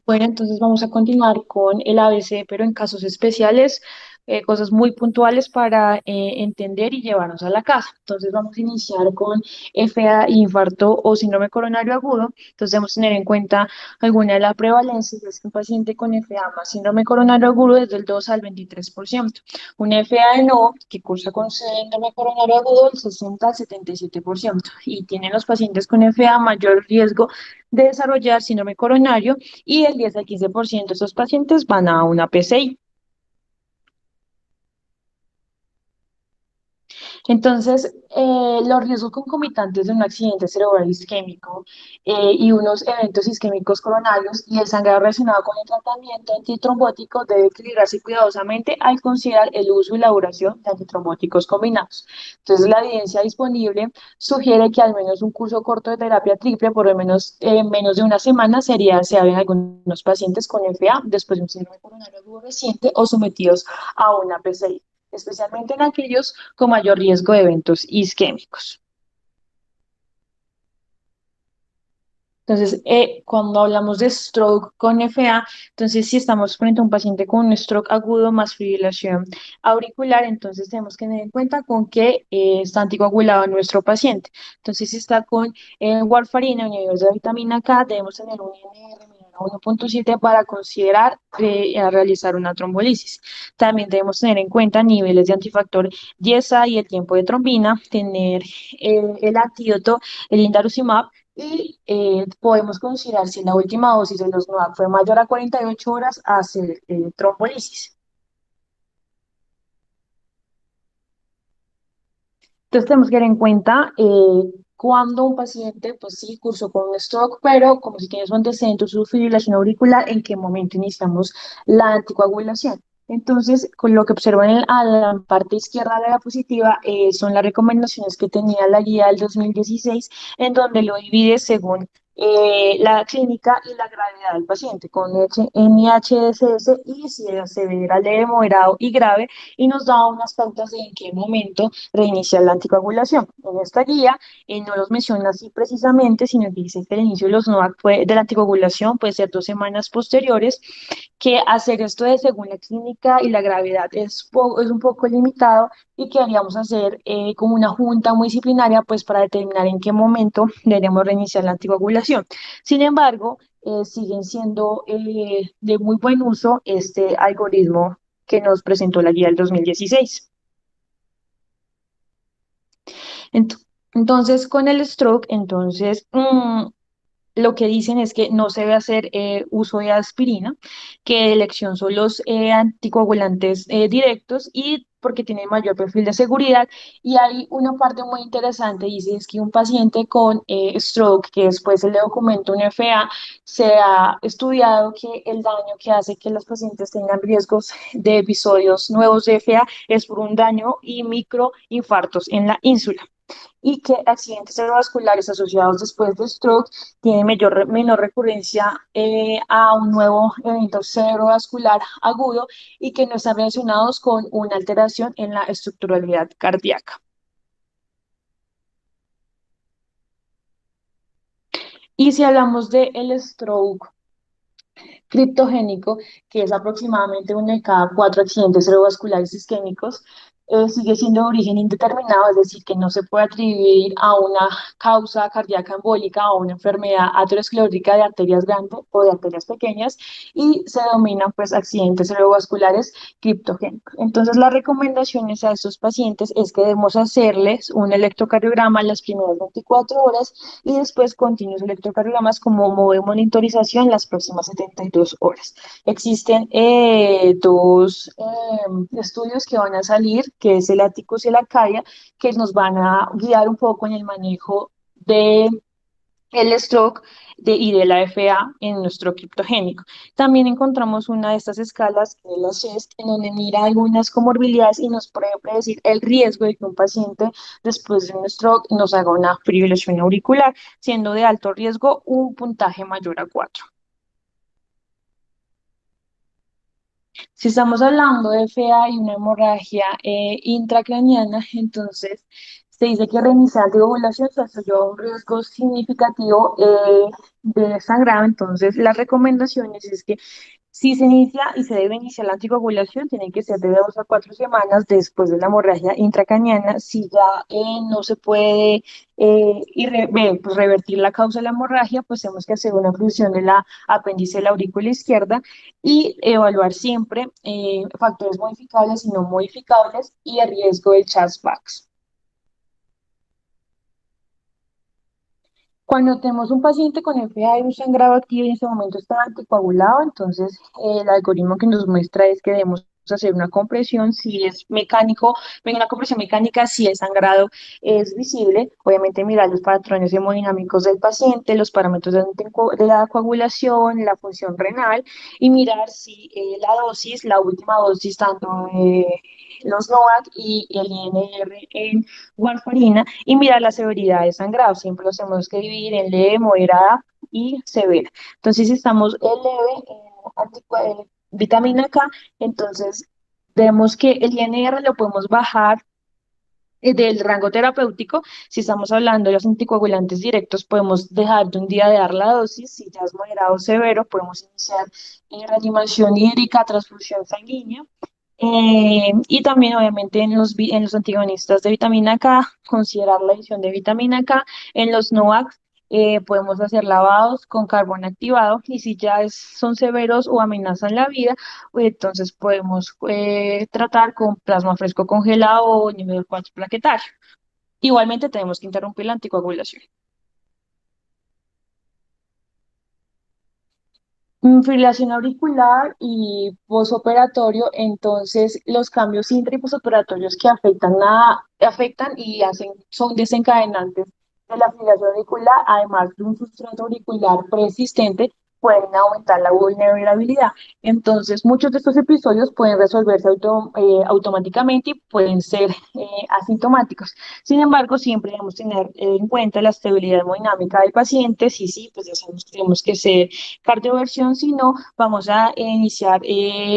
Bueno, entonces vamos a continuar con el ABC, pero en casos especiales, cosas muy puntuales para entender y llevarnos a la casa. Entonces vamos a iniciar con FA, infarto o síndrome coronario agudo. Entonces debemos tener en cuenta alguna de las prevalencias. Es que un paciente con FA más síndrome coronario agudo es del 2 al 23%. Un FA de no, que cursa con síndrome coronario agudo, del 60 al 77%. Y tienen los pacientes con FA mayor riesgo de desarrollar síndrome coronario y el 10 al 15% de estos pacientes van a una PCI. Entonces, los riesgos concomitantes de un accidente cerebral isquémico y unos eventos isquémicos coronarios y el sangrado relacionado con el tratamiento antitrombótico debe equilibrarse cuidadosamente al considerar el uso y la duración de antitrombóticos combinados. Entonces, la evidencia disponible sugiere que al menos un curso corto de terapia triple, por lo menos menos de una semana, sería deseable en algunos pacientes con FA después de un síndrome coronario agudo reciente o sometidos a una PCI, especialmente en aquellos con mayor riesgo de eventos isquémicos. Entonces, cuando hablamos de stroke con FA, entonces si estamos frente a un paciente con un stroke agudo más fibrilación auricular, entonces tenemos que tener en cuenta con qué está anticoagulado nuestro paciente. Entonces, si está con warfarina o inhibidores de vitamina K, debemos tener un INR menor a 1.7 para considerar realizar una trombolisis. También debemos tener en cuenta niveles de antifactor 10A y el tiempo de trombina, tener el antídoto, el indaruzumab, y podemos considerar si la última dosis de los NOAC fue mayor a 48 horas, hacer trombolisis. Entonces tenemos que tener en cuenta cuando un paciente, pues sí, cursó con un stroke, pero como si tiene su antecedente, su fibrilación auricular, en qué momento iniciamos la anticoagulación. Entonces, con lo que observan a la parte izquierda de la diapositiva, son las recomendaciones que tenía la guía del 2016, en donde lo divide según la clínica y la gravedad del paciente, con NIHSS y si era severa, leve, moderado y grave, y nos da unas pautas de en qué momento reiniciar la anticoagulación. En esta guía no los menciona así precisamente, sino que dice que el inicio de los NOAC de la anticoagulación puede ser 2 semanas posteriores, que hacer esto de según la clínica y la gravedad es un poco limitado y que deberíamos hacer como una junta muy disciplinaria pues para determinar en qué momento deberíamos reiniciar la anticoagulación. Sin embargo, siguen siendo de muy buen uso este algoritmo que nos presentó la guía del 2016. Ent- Entonces, con el stroke, entonces, lo que dicen es que no se debe hacer uso de aspirina, que de elección son los anticoagulantes directos y porque tienen mayor perfil de seguridad. Y hay una parte muy interesante, dice, es que un paciente con stroke, que después se le documenta un FA, se ha estudiado que el daño que hace que los pacientes tengan riesgos de episodios nuevos de FA es por un daño y microinfartos en la ínsula y que accidentes cerebrovasculares asociados después de stroke tienen menor recurrencia a un nuevo evento cerebrovascular agudo y que no están relacionados con una alteración en la estructuralidad cardíaca. Y si hablamos del stroke criptogénico, que es aproximadamente uno de cada 4 accidentes cerebrovasculares isquémicos, sigue siendo de origen indeterminado, es decir, que no se puede atribuir a una causa cardíaca embólica o una enfermedad aterosclerótica de arterias grandes o de arterias pequeñas, y se denominan pues accidentes cerebrovasculares criptogénicos. Entonces, las recomendaciones a estos pacientes es que debemos hacerles un electrocardiograma las primeras 24 horas y después continuos electrocardiogramas como modo de monitorización las próximas 72 horas. Existen dos estudios que van a salir, que es el Atticus y el Acadia, que nos van a guiar un poco en el manejo de el stroke y de la FA en nuestro criptogénico. También encontramos una de estas escalas, que es la CHEST, en donde mira algunas comorbilidades y nos puede predecir el riesgo de que un paciente después de un stroke nos haga una fibrilación auricular, siendo de alto riesgo un puntaje mayor a 4. Si estamos hablando de FA y una hemorragia intracraniana, entonces se dice que reiniciar de ovulación se asoció a un riesgo significativo de sangrado. Entonces, las recomendaciones es que si se inicia y se debe iniciar la anticoagulación, tiene que ser de 2 a 4 semanas después de la hemorragia intracraniana. Si ya no se puede pues, revertir la causa de la hemorragia, pues tenemos que hacer una oclusión de la apéndice de la aurícula izquierda y evaluar siempre factores modificables y no modificables y el riesgo del Charles-Bach. Cuando tenemos un paciente con FA y un sangrado activo y en ese momento está anticoagulado, entonces el algoritmo que nos muestra es que debemos hacer una compresión, si es mecánico, una compresión mecánica, si el sangrado es visible, obviamente mirar los patrones hemodinámicos del paciente, los parámetros de la coagulación, la función renal y mirar si la dosis, la última dosis, tanto los NOAC y el INR en warfarina y mirar la severidad de sangrado. Siempre los tenemos que dividir en leve, moderada y severa. Entonces, si estamos en leve, vitamina K, entonces vemos que el INR lo podemos bajar del rango terapéutico. Si estamos hablando de los anticoagulantes directos, podemos dejar de un día de dar la dosis. Si ya es moderado o severo, podemos iniciar reanimación hídrica, transfusión sanguínea. Y también, obviamente, en los antagonistas de vitamina K, considerar la adición de vitamina K. En los NOACs, podemos hacer lavados con carbón activado y si ya son severos o amenazan la vida, entonces podemos tratar con plasma fresco congelado o nivel 4 plaquetario. Igualmente, tenemos que interrumpir la anticoagulación. Fibrilación auricular y posoperatorio, entonces los cambios intra y posoperatorios que afectan y son desencadenantes de la fibrilación auricular, además de un sustrato auricular preexistente, pueden aumentar la vulnerabilidad. Entonces, muchos de estos episodios pueden resolverse automáticamente y pueden ser asintomáticos. Sin embargo, siempre debemos tener en cuenta la estabilidad hemodinámica del paciente. Sí, pues ya sabemos que tenemos que ser cardioversión, si no, vamos a iniciar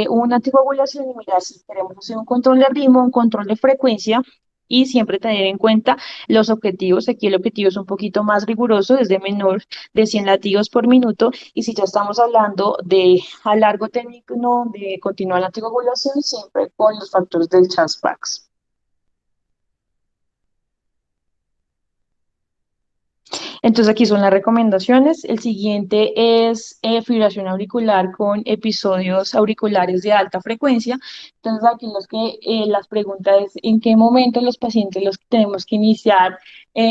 una anticoagulación y mirar si queremos hacer un control de ritmo, un control de frecuencia y siempre tener en cuenta los objetivos. Aquí el objetivo es un poquito más riguroso, es de menor de 100 latidos por minuto y si ya estamos hablando de a largo término de continuar la anticoagulación, siempre con los factores del CHAS-VAX. Entonces aquí son las recomendaciones. El siguiente es fibrilación auricular con episodios auriculares de alta frecuencia. Entonces aquí las preguntas es en qué momento los pacientes los que tenemos que iniciar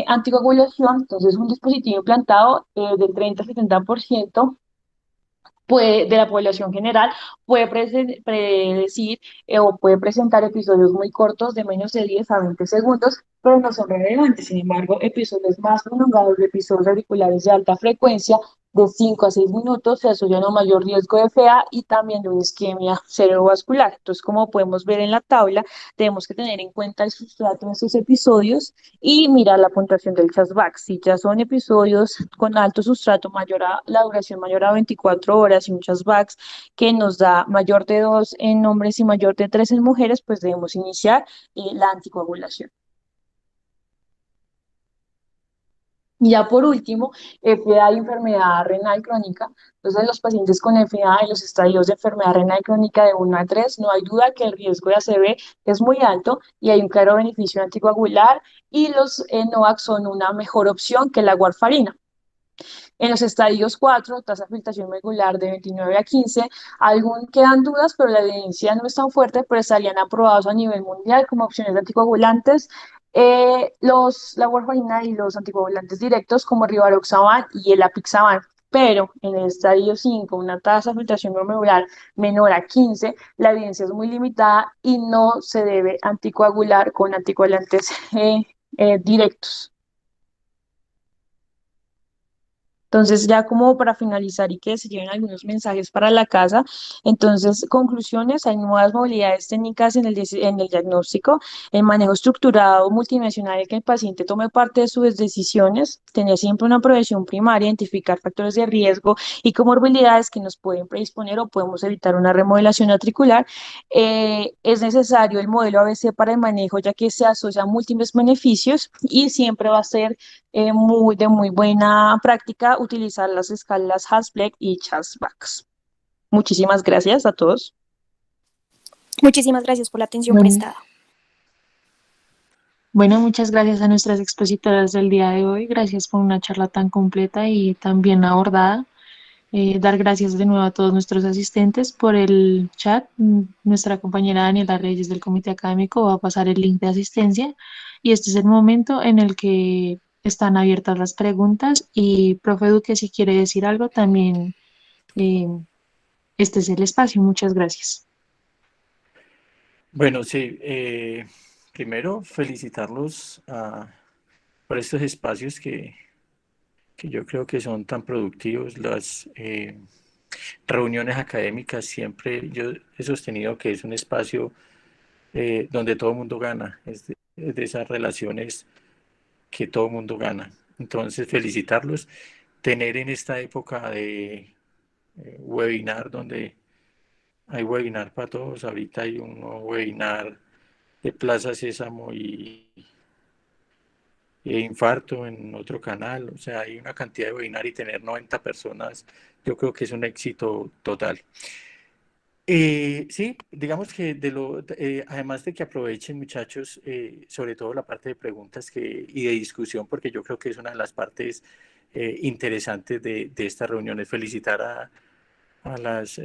anticoagulación. Entonces un dispositivo implantado del 30 a 70% de la población general puede predecir o puede presentar episodios muy cortos de menos de 10 a 20 segundos, pero no son relevantes. Sin embargo, episodios más prolongados de episodios auriculares de alta frecuencia de 5 a 6 minutos se asocian a un mayor riesgo de FA y también de una isquemia cerebrovascular. Entonces, como podemos ver en la tabla, tenemos que tener en cuenta el sustrato en estos episodios y mirar la puntuación del CHAS-VAX. Si ya son episodios con alto sustrato, la duración mayor a 24 horas y un CHAS-VAX que nos da mayor de 2 en hombres y mayor de 3 en mujeres, pues debemos iniciar la anticoagulación. Y ya por último, FA y enfermedad renal crónica. Entonces, los pacientes con FA y los estadios de enfermedad renal crónica de 1 a 3, no hay duda que el riesgo de ACV es muy alto y hay un claro beneficio anticoagular y los NOAC son una mejor opción que la warfarina. En los estadios 4, tasa de filtración medular de 29 a 15, aún quedan dudas, pero la evidencia no es tan fuerte, pero estarían aprobados a nivel mundial como opciones de anticoagulantes. La warfarina y los anticoagulantes directos como rivaroxaban y el apixaban. Pero en el estadio 5, una tasa de filtración glomerular menor a 15, la evidencia es muy limitada y no se debe anticoagular con anticoagulantes directos. Entonces, ya como para finalizar y que se lleven algunos mensajes para la casa, entonces, conclusiones, hay nuevas modalidades técnicas en el diagnóstico, el manejo estructurado multidimensional, en que el paciente tome parte de sus decisiones, tener siempre una prevención primaria, identificar factores de riesgo y comorbilidades que nos pueden predisponer o podemos evitar una remodelación atricular. Es necesario el modelo ABC para el manejo, ya que se asocia a múltiples beneficios y siempre va a ser de muy buena práctica utilizar las escalas Hasbleck y CHAS-VAX. Muchísimas gracias a todos. Muchísimas gracias por la atención Bueno, prestada. bueno, muchas gracias a nuestras expositoras del día de hoy. Gracias por una charla tan completa y tan bien abordada. Dar gracias de nuevo a todos nuestros asistentes por el chat. Nuestra compañera Daniela Reyes del Comité Académico va a pasar el link de asistencia y este es el momento en el que están abiertas las preguntas y profe Duque, si quiere decir algo, también este es el espacio. Muchas gracias. Bueno, sí, primero felicitarlos por estos espacios que yo creo que son tan productivos. Las reuniones académicas siempre yo he sostenido que es un espacio donde todo el mundo gana, es de esas relaciones que todo el mundo gana. Entonces, felicitarlos, tener en esta época de webinar, donde hay webinar para todos, ahorita hay un nuevo webinar de Plaza Sésamo y Infarto en otro canal, o sea, hay una cantidad de webinar y tener 90 personas, yo creo que es un éxito total. Sí, digamos que además de que aprovechen muchachos, sobre todo la parte de preguntas y de discusión, porque yo creo que es una de las partes interesantes de estas reuniones, felicitar a las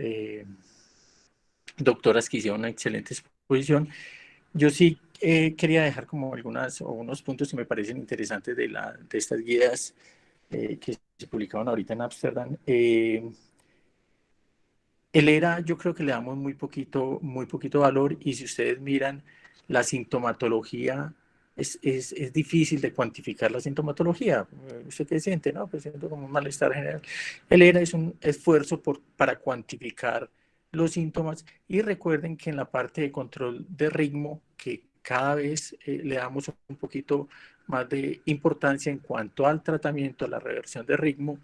doctoras que hicieron una excelente exposición. Yo sí quería dejar como unos puntos que me parecen interesantes de estas guías que se publicaron ahorita en Ámsterdam. El ERA yo creo que le damos muy poquito valor, y si ustedes miran la sintomatología, es difícil de cuantificar la sintomatología. ¿Usted qué siente? No, pues siento como un malestar general. El ERA es un esfuerzo para cuantificar los síntomas, y recuerden que en la parte de control de ritmo, que cada vez le damos un poquito más de importancia en cuanto al tratamiento, a la reversión de ritmo,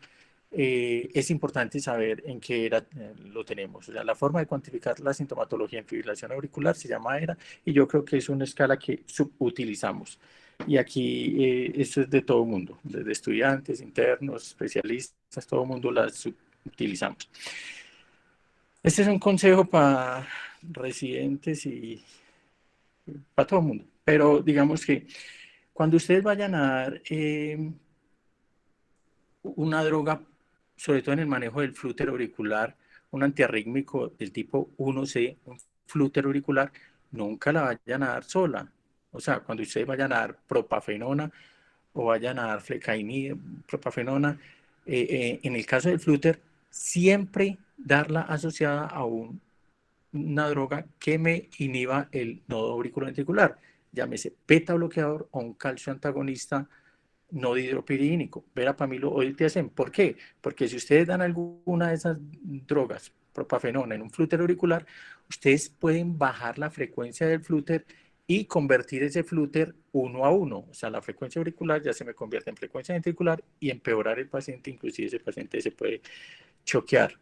es importante saber en qué ERA lo tenemos. O sea, la forma de cuantificar la sintomatología en fibrilación auricular se llama ERA, y yo creo que es una escala que subutilizamos. Y aquí esto es de todo el mundo, desde estudiantes, internos, especialistas, todo el mundo la subutilizamos. Este es un consejo para residentes y para todo el mundo, pero digamos que cuando ustedes vayan a dar una droga, sobre todo en el manejo del flúter auricular, un antiarrítmico del tipo 1C, un flúter auricular, nunca la vayan a dar sola. O sea, cuando ustedes vayan a dar propafenona o vayan a dar flecainida, propafenona, en el caso del flúter, siempre darla asociada a una droga que me inhiba el nodo auriculoventricular, llámese beta bloqueador o un calcio antagonista no dihidropiridínico, verapamilo o diltiazem. ¿Por qué? Porque si ustedes dan alguna de esas drogas, propafenona, en un flúter auricular, ustedes pueden bajar la frecuencia del flúter y convertir ese flúter 1 a 1. O sea, la frecuencia auricular ya se me convierte en frecuencia ventricular y empeorar el paciente, inclusive ese paciente se puede choquear.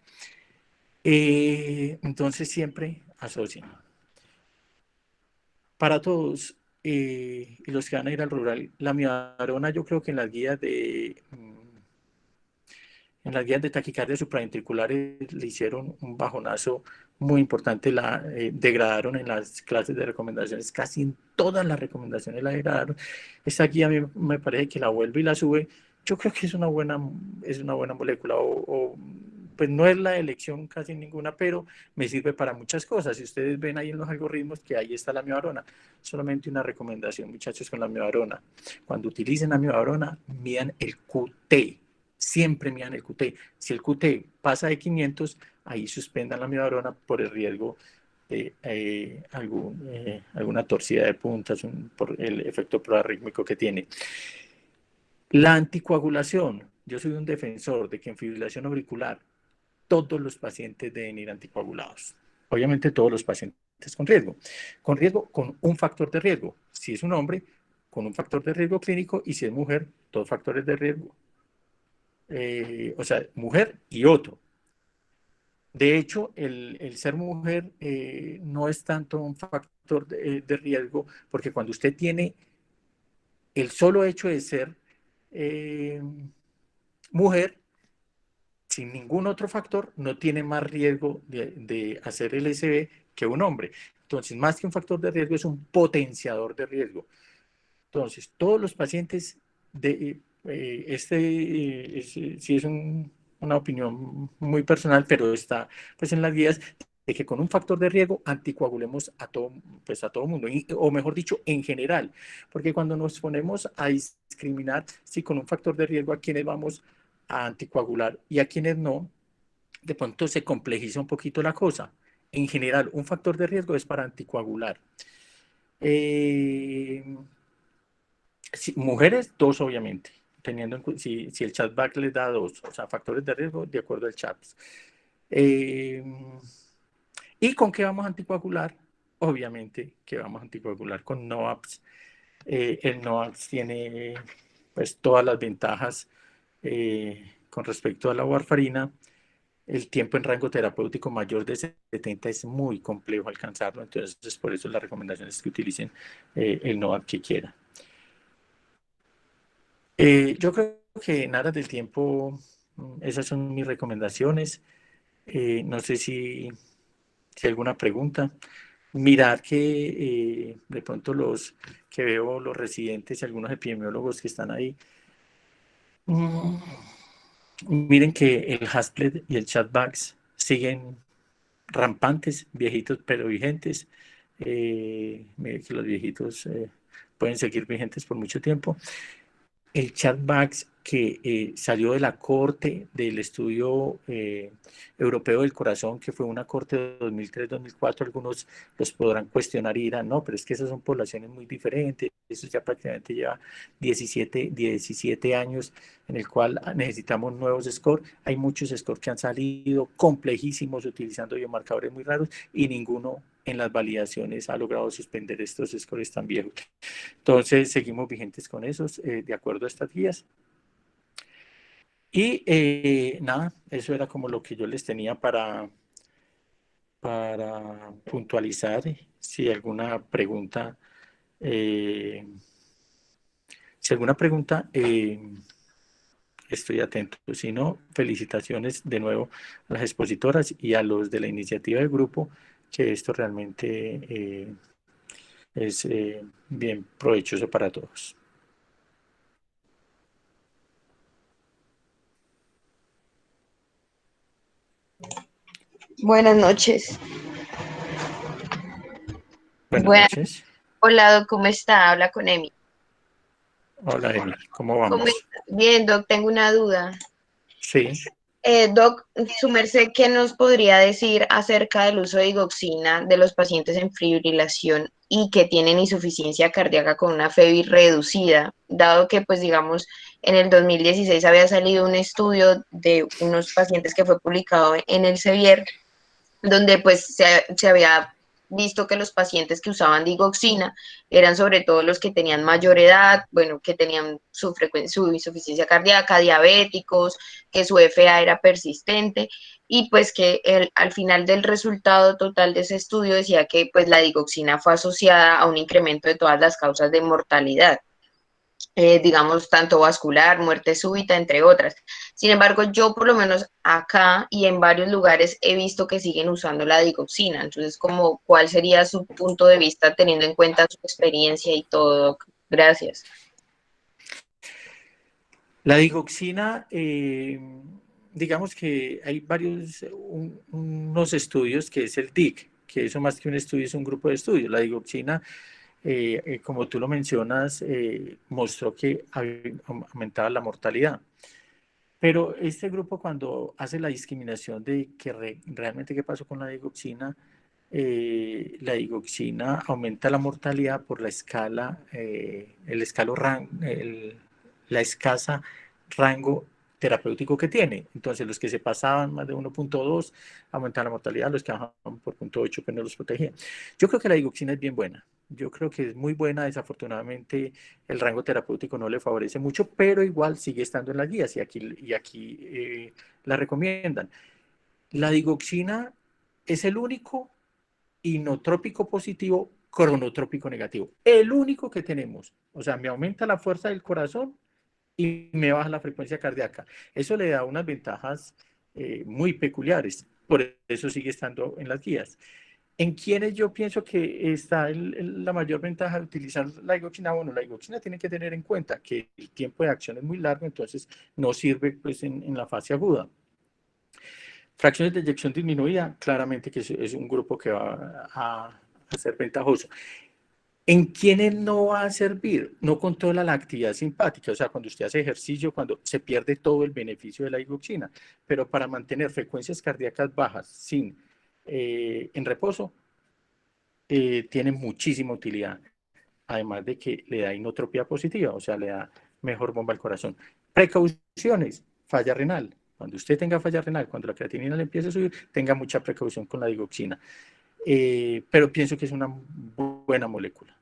Entonces siempre asocien. Para todos, y los que van a ir al rural, la miodarona, yo creo que en las guías de taquicardia supraventriculares le hicieron un bajonazo muy importante, la degradaron en las clases de recomendaciones, casi en todas las recomendaciones la degradaron. Esta guía a mí me parece que la vuelve y la sube. Yo creo que es una buena molécula, pues no es la elección casi ninguna, pero me sirve para muchas cosas. Si ustedes ven ahí en los algoritmos que ahí está la miodarona, solamente una recomendación, muchachos, con la miodarona. Cuando utilicen la miodarona, midan el QT. Siempre midan el QT. Si el QT pasa de 500, ahí suspendan la miodarona por el riesgo de alguna torcida de puntas, por el efecto proarrítmico que tiene. La anticoagulación. Yo soy un defensor de que en fibrilación auricular todos los pacientes deben ir anticoagulados. Obviamente todos los pacientes con un factor de riesgo. Si es un hombre, con un factor de riesgo clínico, y si es mujer, dos factores de riesgo. O sea, mujer y otro. De hecho, el ser mujer no es tanto un factor de riesgo, porque cuando usted tiene el solo hecho de ser mujer, sin ningún otro factor, no tiene más riesgo de hacer el SB que un hombre. Entonces, más que un factor de riesgo, es un potenciador de riesgo. Entonces, todos los pacientes sí es una opinión muy personal, pero está pues en las guías, de que con un factor de riesgo anticoagulemos a todo mundo, o mejor dicho, en general, porque cuando nos ponemos a discriminar si con un factor de riesgo a quienes vamos a anticoagular y a quienes no, de pronto se complejiza un poquito la cosa. en general, un factor de riesgo es para anticoagular. Mujeres, dos obviamente, si el chatback les da dos, o sea, factores de riesgo de acuerdo al chat. ¿Y con qué vamos a anticoagular? Obviamente que vamos a anticoagular con NOACs. El NOACs tiene pues todas las ventajas con respecto a la warfarina. El tiempo en rango terapéutico mayor de 70 es muy complejo alcanzarlo, entonces por eso la recomendación es que utilicen el NOAC que quieran. Yo creo que en aras del tiempo, esas son mis recomendaciones. No sé si alguna pregunta. Mirar que de pronto los que veo, los residentes y algunos epidemiólogos que están ahí, miren que el Hasplet y el Chatbacks siguen rampantes, viejitos pero vigentes. Miren que los viejitos pueden seguir vigentes por mucho tiempo. El Chatbacks que salió de la corte del estudio europeo del corazón, que fue una corte de 2003-2004, algunos los podrán cuestionar y dirán, no, pero es que esas son poblaciones muy diferentes, eso ya prácticamente lleva 17 años en el cual necesitamos nuevos scores. Hay muchos scores que han salido complejísimos utilizando biomarcadores muy raros y ninguno en las validaciones ha logrado suspender estos scores tan viejos. Entonces, seguimos vigentes con esos, de acuerdo a estas guías. Y nada, eso era como lo que yo les tenía para puntualizar. Si alguna pregunta, estoy atento. Si no, felicitaciones de nuevo a las expositoras y a los de la iniciativa del grupo, que esto realmente es bien provechoso para todos. Buenas noches. Buenas noches. Hola, Doc, ¿cómo está? Habla con Emi. Hola, Emi, ¿cómo vamos? Bien, Doc, tengo una duda. Sí. Doc, su merced, ¿qué nos podría decir acerca del uso de digoxina de los pacientes en fibrilación y que tienen insuficiencia cardíaca con una FEBI reducida? Dado que, pues, digamos, en el 2016 había salido un estudio de unos pacientes que fue publicado en el Sevier, donde pues se había visto que los pacientes que usaban digoxina eran sobre todo los que tenían mayor edad, bueno, que tenían su insuficiencia cardíaca, diabéticos, que su FA era persistente y pues que al final del resultado total de ese estudio decía que pues la digoxina fue asociada a un incremento de todas las causas de mortalidad. Digamos, tanto vascular, muerte súbita, entre otras. Sin embargo, yo por lo menos acá y en varios lugares he visto que siguen usando la digoxina. Entonces, ¿cuál sería su punto de vista teniendo en cuenta su experiencia y todo? Gracias. La digoxina, digamos que hay unos estudios que es el DIC, que eso más que un estudio es un grupo de estudios. La digoxina, como tú lo mencionas, mostró que aumentaba la mortalidad. Pero este grupo cuando hace la discriminación de que realmente qué pasó con la digoxina aumenta la mortalidad por la escala, la escasa rango terapéutico que tiene. Entonces, los que se pasaban más de 1.2 aumentaban la mortalidad, los que bajaban por 0.8 pues no los protegían. Yo creo que la digoxina es bien buena. Yo creo que es muy buena. Desafortunadamente, el rango terapéutico no le favorece mucho, pero igual sigue estando en las guías y aquí la recomiendan. La digoxina es el único inotrópico positivo, cronotrópico negativo. El único que tenemos. O sea, me aumenta la fuerza del corazón y me baja la frecuencia cardíaca. Eso le da unas ventajas muy peculiares. Por eso sigue estando en las guías. ¿En quiénes yo pienso que está la mayor ventaja de utilizar la digoxina? Bueno, la digoxina tiene que tener en cuenta que el tiempo de acción es muy largo, entonces no sirve pues, en la fase aguda. Fracciones de eyección disminuida, claramente que es un grupo que va a ser ventajoso. ¿En quiénes no va a servir? No controla la actividad simpática, o sea, cuando usted hace ejercicio, cuando se pierde todo el beneficio de la digoxina, pero para mantener frecuencias cardíacas bajas sin en reposo, tiene muchísima utilidad, además de que le da inotropía positiva, o sea, le da mejor bomba al corazón. Precauciones, falla renal. Cuando usted tenga falla renal, cuando la creatinina le empiece a subir, tenga mucha precaución con la digoxina. Pero pienso que es una buena molécula.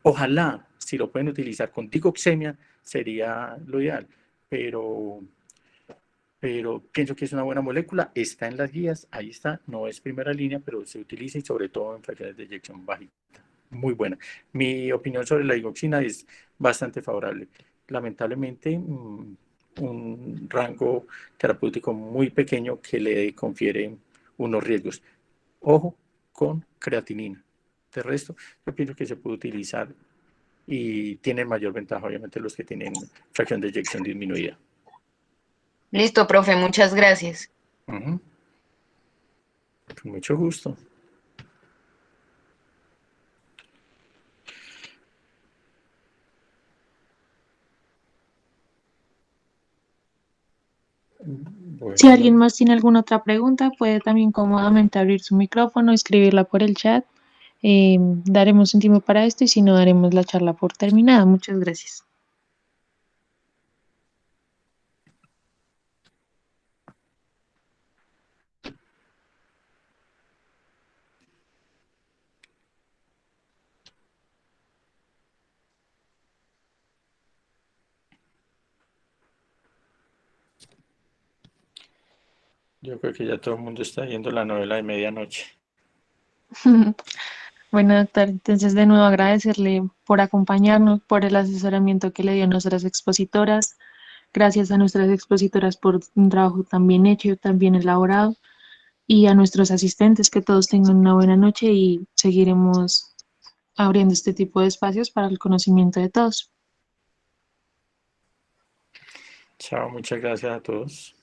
Ojalá, si lo pueden utilizar con digoxemia, sería lo ideal, pero pienso que es una buena molécula, está en las guías, ahí está, no es primera línea, pero se utiliza y sobre todo en fracciones de eyección bajita. Muy buena. Mi opinión sobre la digoxina es bastante favorable. Lamentablemente, un rango terapéutico muy pequeño que le confiere unos riesgos. Ojo con creatinina. De resto, yo pienso que se puede utilizar y tienen mayor ventaja, obviamente, los que tienen fracción de eyección disminuida. Listo, profe, muchas gracias. Con mucho gusto. Bueno. Si alguien más tiene alguna otra pregunta, puede también cómodamente abrir su micrófono, escribirla por el chat. Daremos un tiempo para esto y si no, daremos la charla por terminada. Muchas gracias. Yo creo que ya todo el mundo está viendo la novela de medianoche. Bueno, doctor, entonces de nuevo agradecerle por acompañarnos, por el asesoramiento que le dio a nuestras expositoras. Gracias a nuestras expositoras por un trabajo tan bien hecho, tan bien elaborado. Y a nuestros asistentes, que todos tengan una buena noche y seguiremos abriendo este tipo de espacios para el conocimiento de todos. Chao, muchas gracias a todos.